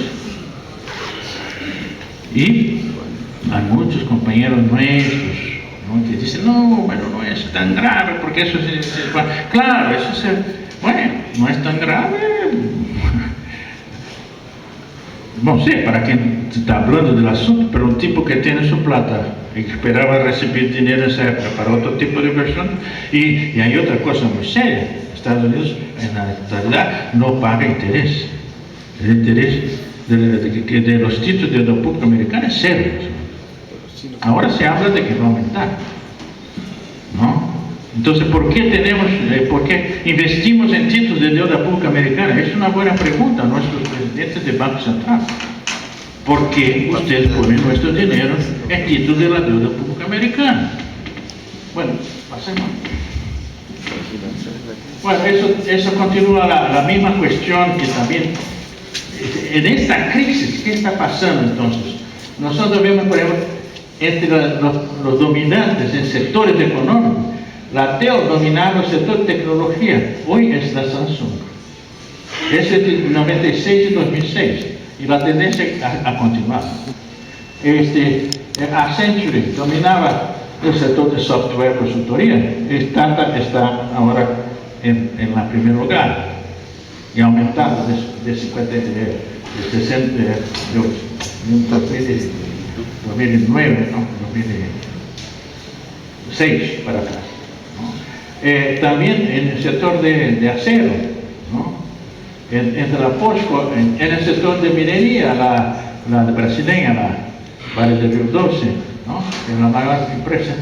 y hay muchos compañeros nuestros, ¿no?, que dicen: no, bueno, no es tan grave, porque eso claro, bueno, no es tan grave. No sé para quien está hablando del asunto, pero un tipo que tiene su plata y que esperaba recibir dinero en esa época para otro tipo de inversión. Y hay otra cosa muy seria: Estados Unidos en la actualidad no paga interés. El interés de los títulos de deuda pública americana es cero. Ahora se habla de que va a aumentar, ¿no? Entonces, ¿por qué investimos en títulos de deuda pública americana? Es una buena pregunta a nuestros presidentes del Banco Central. ¿Por qué ustedes ponen nuestro dinero en títulos de la deuda pública americana? Bueno, pasemos. Bueno, eso continúa la misma cuestión que también, en esta crisis, ¿qué está pasando entonces? Nosotros vemos, por ejemplo, entre los dominantes en sectores económicos, la Dell dominaba el sector de tecnología, hoy es la Samsung. Es de 96 y 2006, y la tendencia a continuar. Accenture dominaba el sector de software consultoría, Startup está ahora en el primer lugar, y ha aumentado de 2009, ¿no?, 2006 para atrás, ¿no? También en el sector de acero, ¿no?, entre la POSCO, en el sector de minería, la brasileña, la Vale de Río Doce, ¿no?, que es la mayor empresa,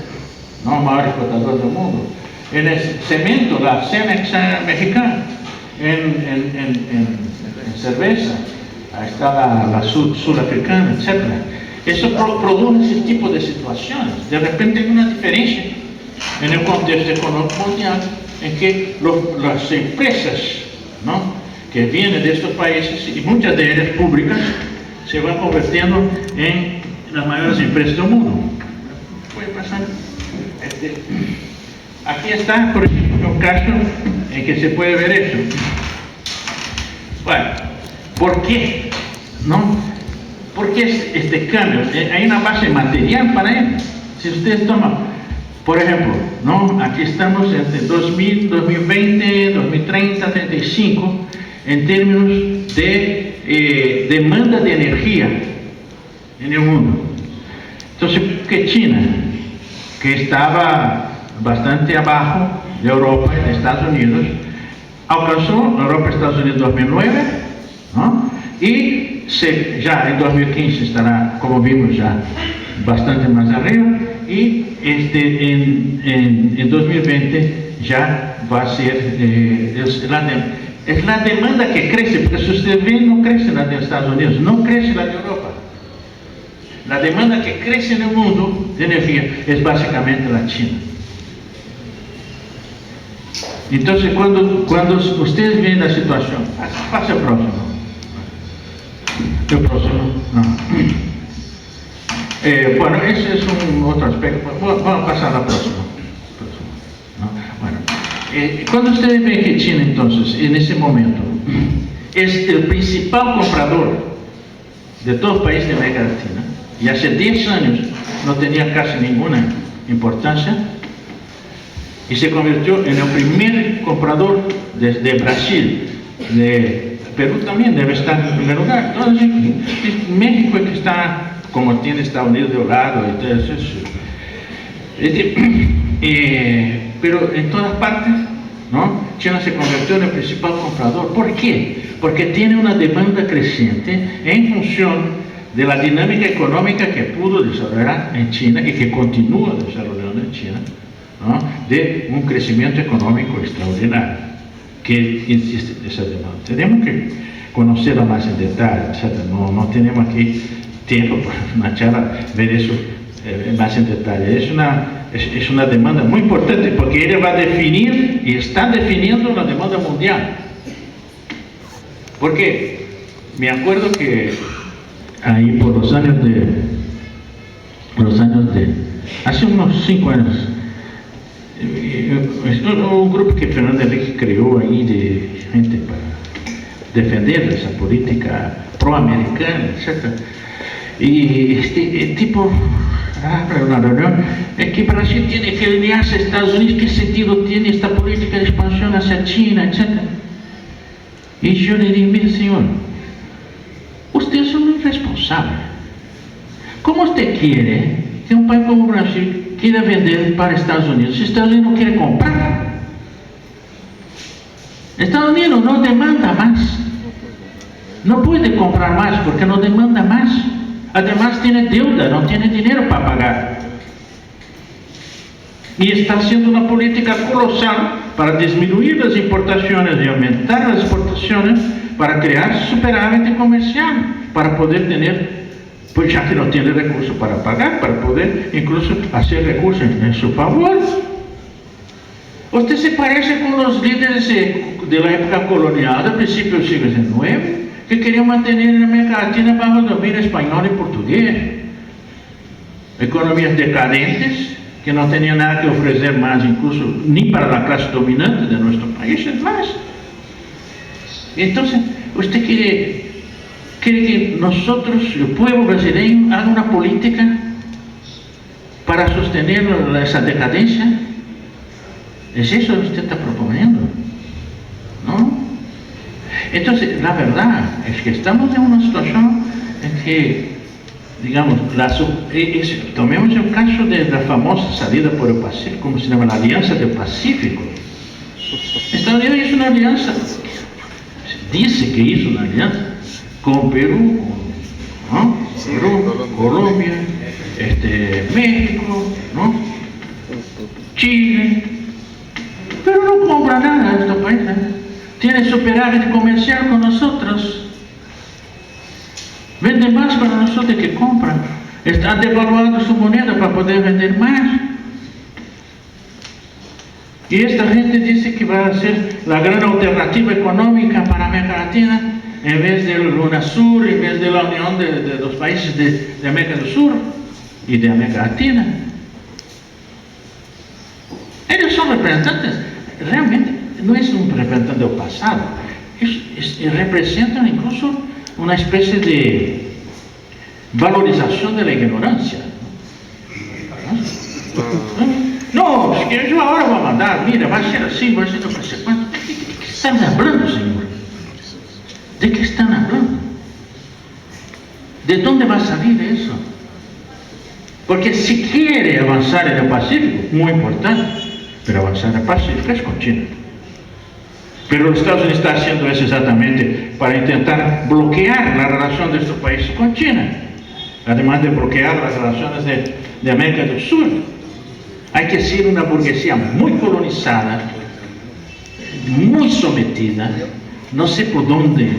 ¿no?, mayor exportador del mundo. En el cemento, la Cemex mexicana. En cerveza, ahí está la sudafricana, etc. Eso produce ese tipo de situaciones. De repente hay una diferencia en el contexto económico mundial en que las empresas, ¿no?, que vienen de estos países, y muchas de ellas públicas, se van convirtiendo en las mayores empresas del mundo. Puede pasar. Aquí está, por ejemplo, un caso en que se puede ver eso. Bueno, ¿por qué? ¿No? ¿Por qué este cambio? Hay una base material para él. Si ustedes toman, por ejemplo, ¿no?, aquí estamos entre 2000, 2020, 2030, 35, en términos de demanda de energía en el mundo. Entonces, que China, que estaba bastante abajo de Europa y de Estados Unidos, alcanzó Europa y Estados Unidos en 2009, ¿no?, y ya en 2015 estará, como vimos, ya bastante más arriba, y en 2020 ya va a ser, es la demanda que crece, porque si ustedes ven, no crece la de Estados Unidos, no crece la de Europa. La demanda que crece en el mundo de energía es básicamente la China. Entonces, cuando ustedes ven la situación, pasa el próximo. El próximo, no. Bueno, ese es un otro aspecto. Vamos a pasar a la próxima. ¿No? Bueno, cuando ustedes ven que China, entonces, en ese momento, es el principal comprador de todos los países de América Latina, y hace 10 años no tenía casi ninguna importancia, y se convirtió en el primer comprador de Brasil, de Perú también debe estar en primer lugar. Entonces, México es que está, como tiene Estados Unidos de un lado, y todo eso. Pero en todas partes, ¿no? China se convirtió en el principal comprador. ¿Por qué? Porque tiene una demanda creciente en función de la dinámica económica que pudo desarrollar en China y que continúa desarrollando en China, ¿no? De un crecimiento económico extraordinario que insiste en esa demanda. Tenemos que conocerla más en detalle, etc. No tenemos aquí tiempo para una charla ver eso más en detalle. Es una demanda muy importante porque ella va a definir y está definiendo la demanda mundial. Porque me acuerdo que ahí por los años de hace unos 5 años, un grupo que Fernando Henrique creó ahí de gente para defender esa política proamericana, etc. Y este tipo habla en una reunión, es que Brasil tiene que alinearse a Estados Unidos. ¿Qué sentido tiene esta política de expansión hacia China, etc.? Y yo le dije, mire señor, usted es un irresponsable. ¿Cómo usted quiere que un país como Brasil quiera vender para Estados Unidos si Estados Unidos no quiere comprar? Estados Unidos no demanda más, no puede comprar más porque no demanda más. Además tiene deuda, no tiene dinero para pagar. Y está haciendo una política colosal para disminuir las importaciones y aumentar las exportaciones para crear superávit comercial, para poder tener, pues ya que no tiene recursos para pagar, para poder incluso hacer recursos en su favor. Usted se parece con los líderes de la época colonial, del principio del siglo XIX, que querían mantener en América Latina bajo el dominio español y portugués. Economías decadentes, que no tenían nada que ofrecer más, incluso ni para la clase dominante de nuestro país, es más. Entonces, usted quiere que nosotros, el pueblo brasileño, haga una política para sostener esa decadencia. ¿Es eso que usted está proponiendo? ¿No? Entonces, la verdad es que estamos en una situación en que, digamos, tomemos el caso de la famosa salida por el Pacífico, como se llama, la Alianza del Pacífico. Estados Unidos hizo una alianza, dice que hizo una alianza con Perú, ¿no? Perú, Colombia, México, ¿no? Chile, pero no compra nada de estos países. Tiene superávit comercial con nosotros, vende más para nosotros que compran, está devaluando su moneda para poder vender más. Y esta gente dice que va a ser la gran alternativa económica para América Latina, en vez del UNASUR, en vez de la unión de los países de América del Sur y de América Latina. Ellos son representantes, realmente no es un representante del pasado, representan incluso una especie de valorización de la ignorancia. No, es que yo ahora voy a mandar, mira, va a ser así, va a ser no sé cuánto. ¿De qué están hablando, señor? ¿De qué están hablando? ¿De dónde va a salir eso? Porque si quiere avanzar en el Pacífico, muy importante, pero avanzar en el Pacífico es con China. Pero los Estados Unidos está haciendo eso exactamente para intentar bloquear la relación de estos países con China, además de bloquear las relaciones de América del Sur. Hay que ser una burguesía muy colonizada, muy sometida, no sé por dónde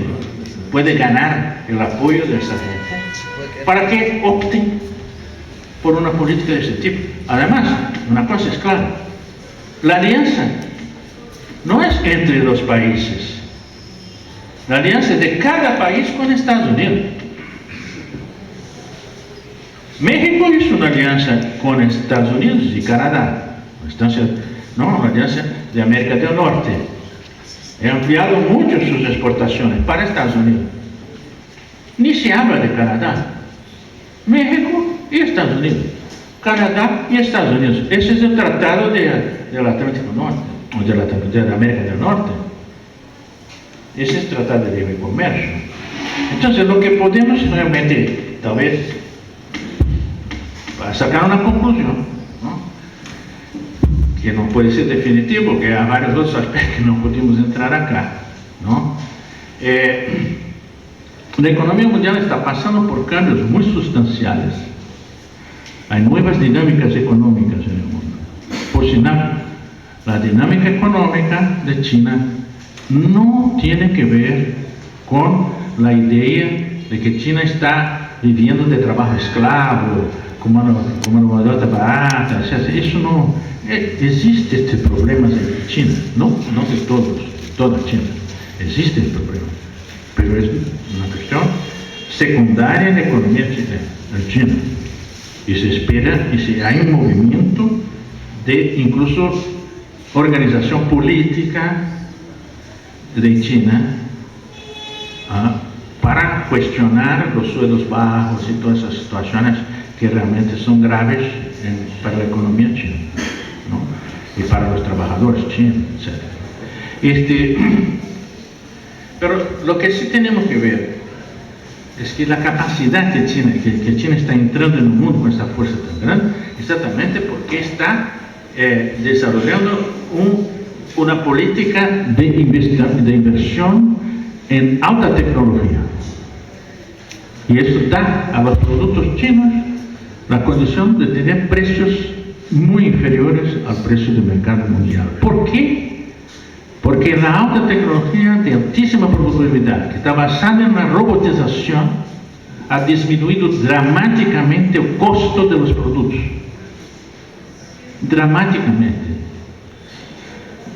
puede ganar el apoyo de esa gente, para que opten por una política de ese tipo. Además, una cosa es clara, la alianza no es entre los países, la alianza es de cada país con Estados Unidos. México hizo una alianza con Estados Unidos y Canadá, una alianza de América del Norte. He ampliado mucho sus exportaciones para Estados Unidos. Ni se habla de Canadá. México y Estados Unidos. Canadá y Estados Unidos. Ese es el tratado del Atlántico Norte, o de América del Norte. Ese es el tratado de libre comercio. Entonces, lo que podemos realmente, tal vez, sacar una conclusión, ¿no?, que no puede ser definitivo, porque hay varios otros aspectos que no pudimos entrar acá, ¿no? La economía mundial está pasando por cambios muy sustanciales. Hay nuevas dinámicas económicas en el mundo. Por si nada, la dinámica económica de China no tiene que ver con la idea de que China está viviendo de trabajo esclavo, como una moneda barata. Eso no existe. Este problema en China, no de toda China, existe el problema, pero es una cuestión secundaria en la economía china, y se espera, y si hay un movimiento de incluso organización política de China para cuestionar los sueldos bajos y todas esas situaciones que realmente son graves para la economía china, ¿no?, y para los trabajadores chinos, etc. Pero lo que sí tenemos que ver es que la capacidad que China está entrando en el mundo con esta fuerza tan grande, exactamente porque está desarrollando una política de inversión en alta tecnología. Y eso da a los productos chinos la condición de tener precios muy inferiores al precio del mercado mundial. ¿Por qué? Porque la alta tecnología de altísima productividad, que está basada en la robotización, ha disminuido dramáticamente el costo de los productos. Dramáticamente.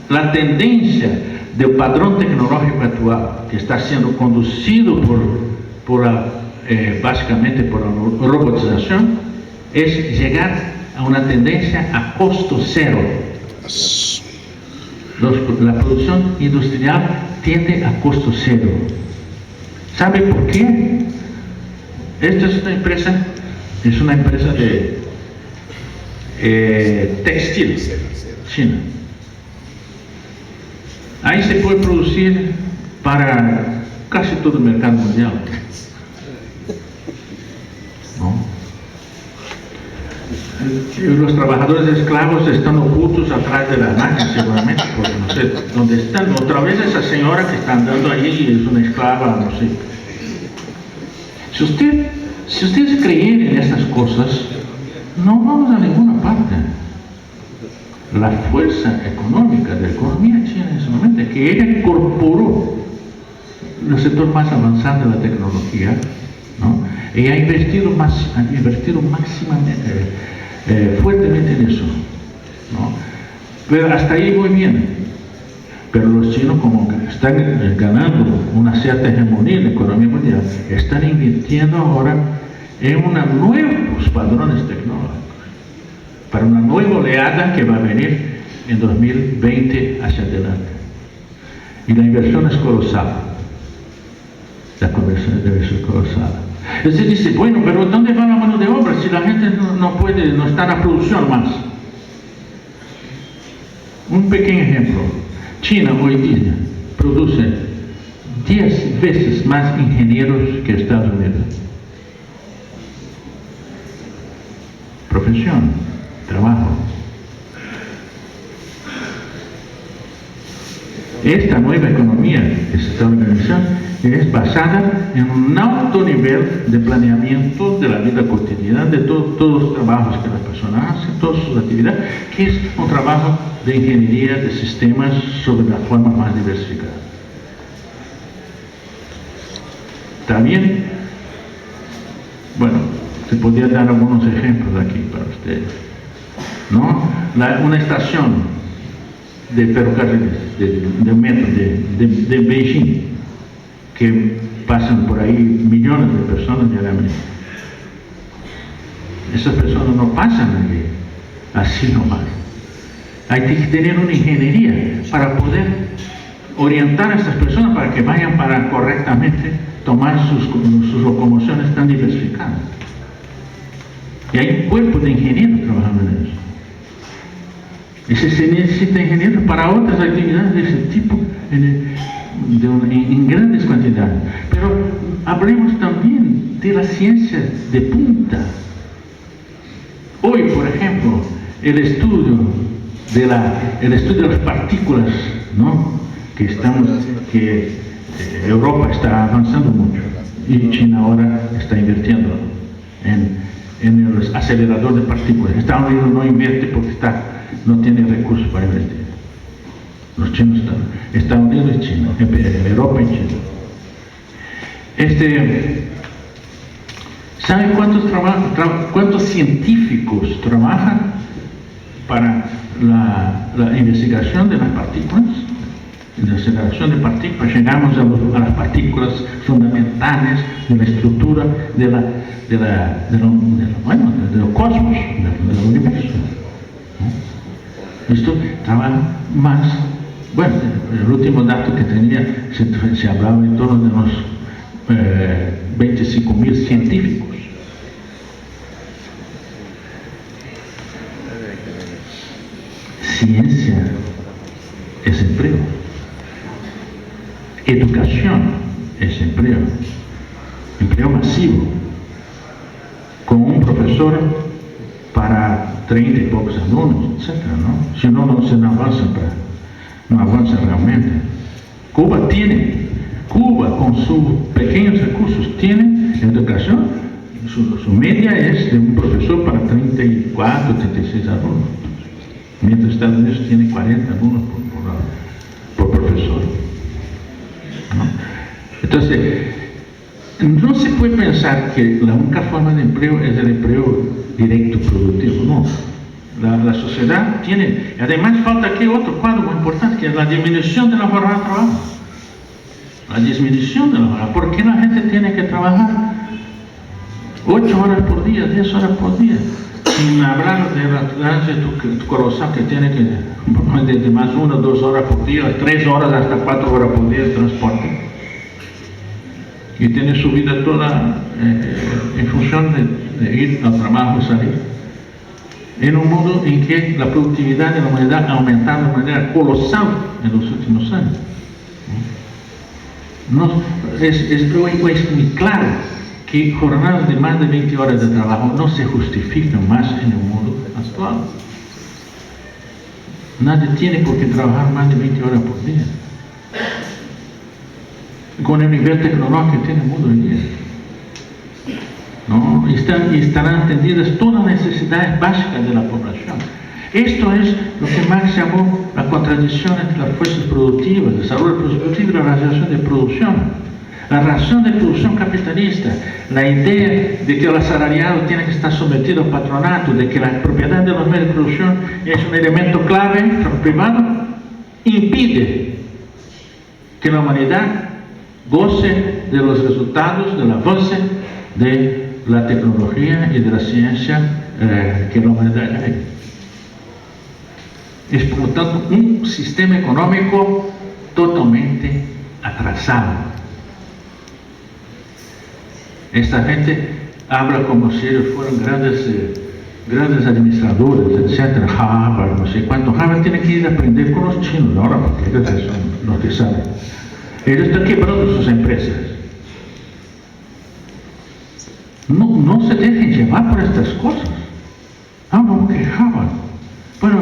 La tendencia del padrón tecnológico actual, que está siendo conducido básicamente por la robotización, es llegar a una tendencia a costo cero. La producción industrial tiende a costo cero. ¿Sabe por qué? Esta es una empresa de textil china. Ahí se puede producir para casi todo el mercado mundial, ¿no? Los trabajadores esclavos están ocultos atrás de la máquina, seguramente, porque no sé dónde están. Otra vez esa señora que está andando ahí es una esclava, no sé. Si ustedes creen en esas cosas, no vamos a ninguna parte. La fuerza económica de la economía china en ese momento es que ella incorporó el sector más avanzado de la tecnología, ¿no? Y ha invertido máximamente, fuertemente en eso, ¿no? Pero hasta ahí muy bien. Pero los chinos, como están ganando una cierta hegemonía en la economía mundial, están invirtiendo ahora en nuevos padrones tecnológicos, para una nueva oleada que va a venir en 2020 hacia adelante. Y la inversión es colosal. La conversión debe ser colosal. Usted dice, bueno, pero ¿dónde va la mano de obra si la gente no está en la producción más? Un pequeño ejemplo. China hoy día produce 10 veces más ingenieros que Estados Unidos. Profesión, trabajo. esta nueva economía que se está organizando es basada en un alto nivel de planeamiento de la vida cotidiana, de todos los trabajos que las personas hacen, todas sus actividades, que es un trabajo de ingeniería de sistemas sobre la forma más diversificada. También, bueno, se podría dar algunos ejemplos aquí para ustedes, ¿no? Una estación de ferrocarriles, de metro, de Beijing, que pasan por ahí millones de personas diariamente. Esas personas no pasan allí así nomás. Hay que tener una ingeniería para poder orientar a estas personas para que vayan para correctamente tomar sus locomociones tan diversificadas. Y hay un cuerpo de ingenieros trabajando en eso. Y se necesita ingenieros para otras actividades de ese tipo en grandes cantidades. Pero hablemos también de la ciencia de punta. Hoy, por ejemplo, el estudio de las partículas, ¿no? que Europa está avanzando mucho y China ahora está invirtiendo en el acelerador de partículas. Estados Unidos no invierte porque no tiene recursos para invertir. Los chinos están, Estados Unidos y China, Europa y China. ¿Saben cuántos científicos trabajan para la investigación de las partículas? En la aceleración de partículas llegamos a las partículas fundamentales de la estructura de los cosmos, del universo. Esto trabaja más. Bueno, el último dato que tenía se hablaba en torno de unos 25.000 científicos. Ciencia es empleo. Educación es empleo. Empleo masivo. Con un profesor para 30 y pocos alumnos, etc., ¿no? Si no, no avanza realmente. Cuba con sus pequeños recursos tiene educación, su media es de un profesor para 34, 36 alumnos, mientras Estados Unidos tiene 40 alumnos por profesor, ¿no? Entonces, no se puede pensar que la única forma de empleo es el empleo directo productivo, no. La sociedad tiene, además falta aquí otro cuadro muy importante, que es la disminución de la jornada de trabajo. La disminución de la jornada. ¿Por qué la gente tiene que trabajar 8 horas por día, 10 horas por día? Sin hablar de la tránsito colosal que tiene que, desde más 1 o 2 horas por día, 3 horas hasta 4 horas por día de transporte. Y tiene su vida toda en función de ir al trabajo y salir. En un mundo en que la productividad de la humanidad ha aumentado de manera colosal en los últimos años. Es muy claro que jornadas de más de 20 horas de trabajo no se justifican más en el mundo actual. Nadie tiene por qué trabajar más de 20 horas por día. Con el nivel tecnológico que tiene el mundo hoy día. ¿No? Estarán atendidas todas las necesidades básicas de la población. Esto es lo que Marx llamó la contradicción entre las fuerzas productivas, el desarrollo productivo y la razón de producción. La razón de producción capitalista, la idea de que el asalariado tiene que estar sometido al patronato, de que la propiedad de los medios de producción es un elemento clave para el privado, impide que la humanidad goce de los resultados del avance de la tecnología y de la ciencia que la humanidad ya hay. Es por lo tanto un sistema económico totalmente atrasado. Esta gente habla como si ellos fueran grandes administradores, etc. Harvard, no sé cuánto. Harvard tiene que ir a aprender con los chinos ahora, porque ellos son los que saben. Ellos están quebrando sus empresas. No se dejen llevar por estas cosas. No, que Harvard. Bueno,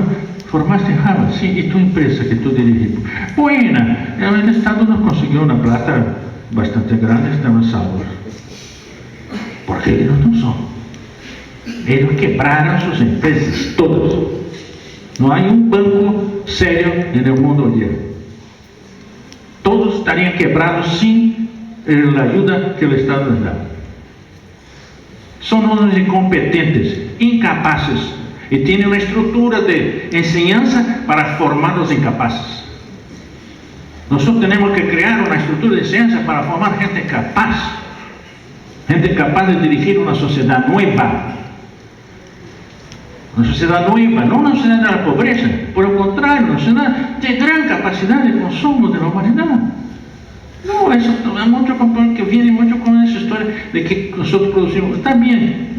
Formaste en Harvard, sí, ¿y tu empresa que tú diriges? Buena, el Estado nos consiguió una plata bastante grande, estamos salvos. Porque ellos no son. Ellos quebraron sus empresas, todos. No hay un banco serio en el mundo hoy día. Todos estarían quebrados sin la ayuda que el Estado les da. Son unos incompetentes, incapaces, y tienen una estructura de enseñanza para formar los incapaces. Nosotros tenemos que crear una estructura de enseñanza para formar gente capaz de dirigir una sociedad nueva. Una sociedad nueva, no una sociedad de la pobreza, por el contrario, una sociedad de gran capacidad de consumo de la humanidad. No, eso es mucho que viene mucho con esa historia de que nosotros producimos. Está bien,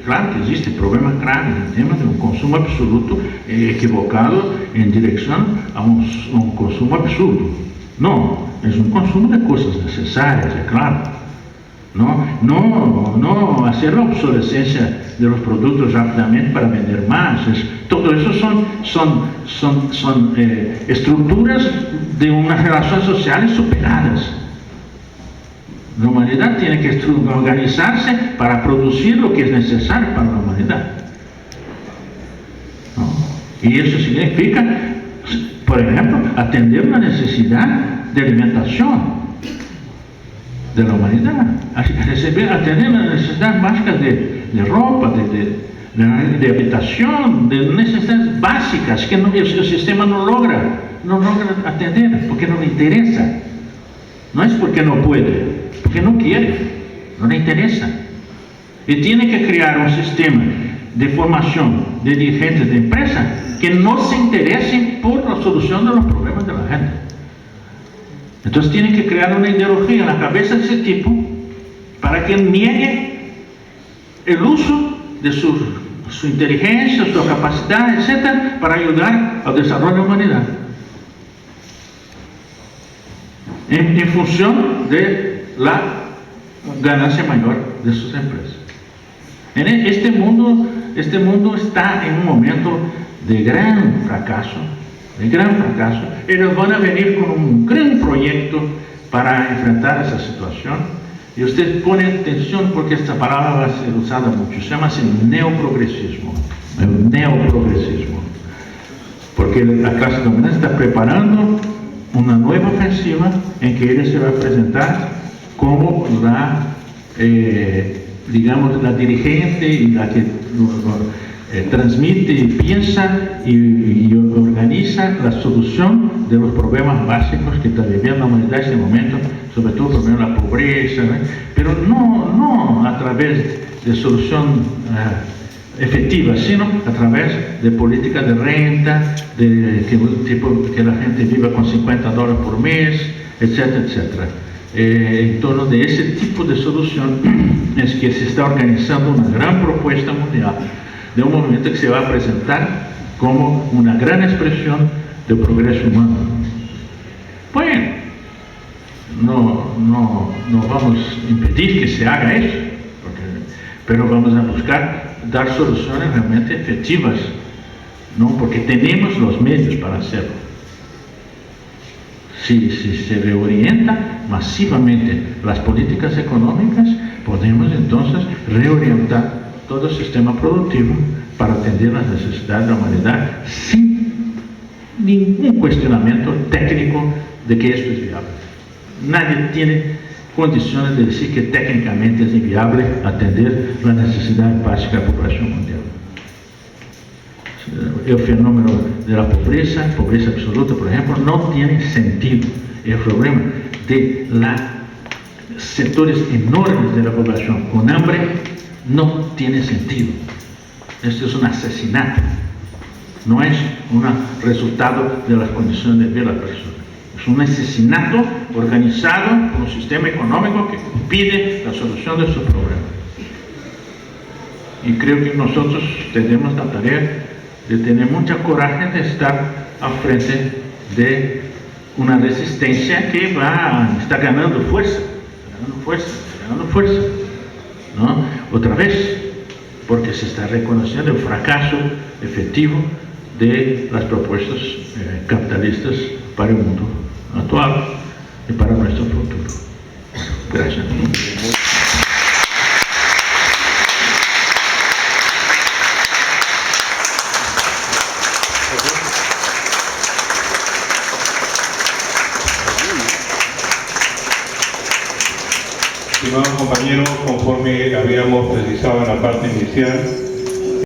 claro que existe problemas graves en el tema de un consumo absoluto equivocado en dirección a un consumo absurdo. No, es un consumo de cosas necesarias, es claro. No hacer la obsolescencia de los productos rápidamente para vender más. Todo eso son estructuras de unas relaciones sociales superadas. La humanidad tiene que organizarse para producir lo que es necesario para la humanidad. Y eso significa, por ejemplo, atender la necesidad de alimentación de la humanidad, atender las necesidades básicas de ropa, de habitación, de necesidades básicas que el sistema no logra atender, porque no le interesa. No es porque no puede, porque no quiere, no le interesa. Y tiene que crear un sistema de formación de dirigentes de empresa que no se interesen por la solución de los problemas de la gente. Entonces tiene que crear una ideología en la cabeza de ese tipo para que niegue el uso de su inteligencia, su capacidad, etc., para ayudar al desarrollo de la humanidad. En función de la ganancia mayor de sus empresas. Este mundo está en un momento de gran fracaso. Ellos van a venir con un gran proyecto para enfrentar esa situación. Y usted pone atención porque esta palabra va a ser usada mucho. Se llama neoprogresismo. El neoprogresismo. Porque la clase dominante está preparando una nueva ofensiva en que ella se va a presentar como la dirigente y la que transmite y piensa y organiza la solución de los problemas básicos que está viviendo la humanidad en este momento, sobre todo el problema de la pobreza, pero no a través de solución efectiva, sino a través de políticas de renta, de que la gente viva con $50 por mes, etcétera, etcétera. En torno de ese tipo de solución es que se está organizando una gran propuesta mundial de un movimiento que se va a presentar como una gran expresión del progreso humano. Bueno, no vamos a impedir que se haga eso, pero vamos a buscar dar soluciones realmente efectivas, ¿no? Porque tenemos los medios para hacerlo. Si se reorienta masivamente las políticas económicas, podemos entonces reorientar todo el sistema productivo para atender las necesidades de la humanidad sin ningún cuestionamiento técnico de que esto es viable. Nadie tiene condiciones de decir que técnicamente es inviable atender las necesidades básicas de la población mundial. El fenómeno de la pobreza absoluta, por ejemplo, no tiene sentido. El problema de los sectores enormes de la población con hambre no tiene sentido. Esto es un asesinato, no es un resultado de las condiciones de vida de la persona. Es un asesinato organizado por un sistema económico que impide la solución de sus problemas. Y creo que nosotros tenemos la tarea de tener mucha coraje de estar al frente de una resistencia que está ganando fuerza, ¿no? Otra vez, porque se está reconociendo el fracaso efectivo de las propuestas capitalistas para el mundo actual y para nuestro futuro. Gracias. Estimados compañeros, conforme habíamos precisado en la parte inicial,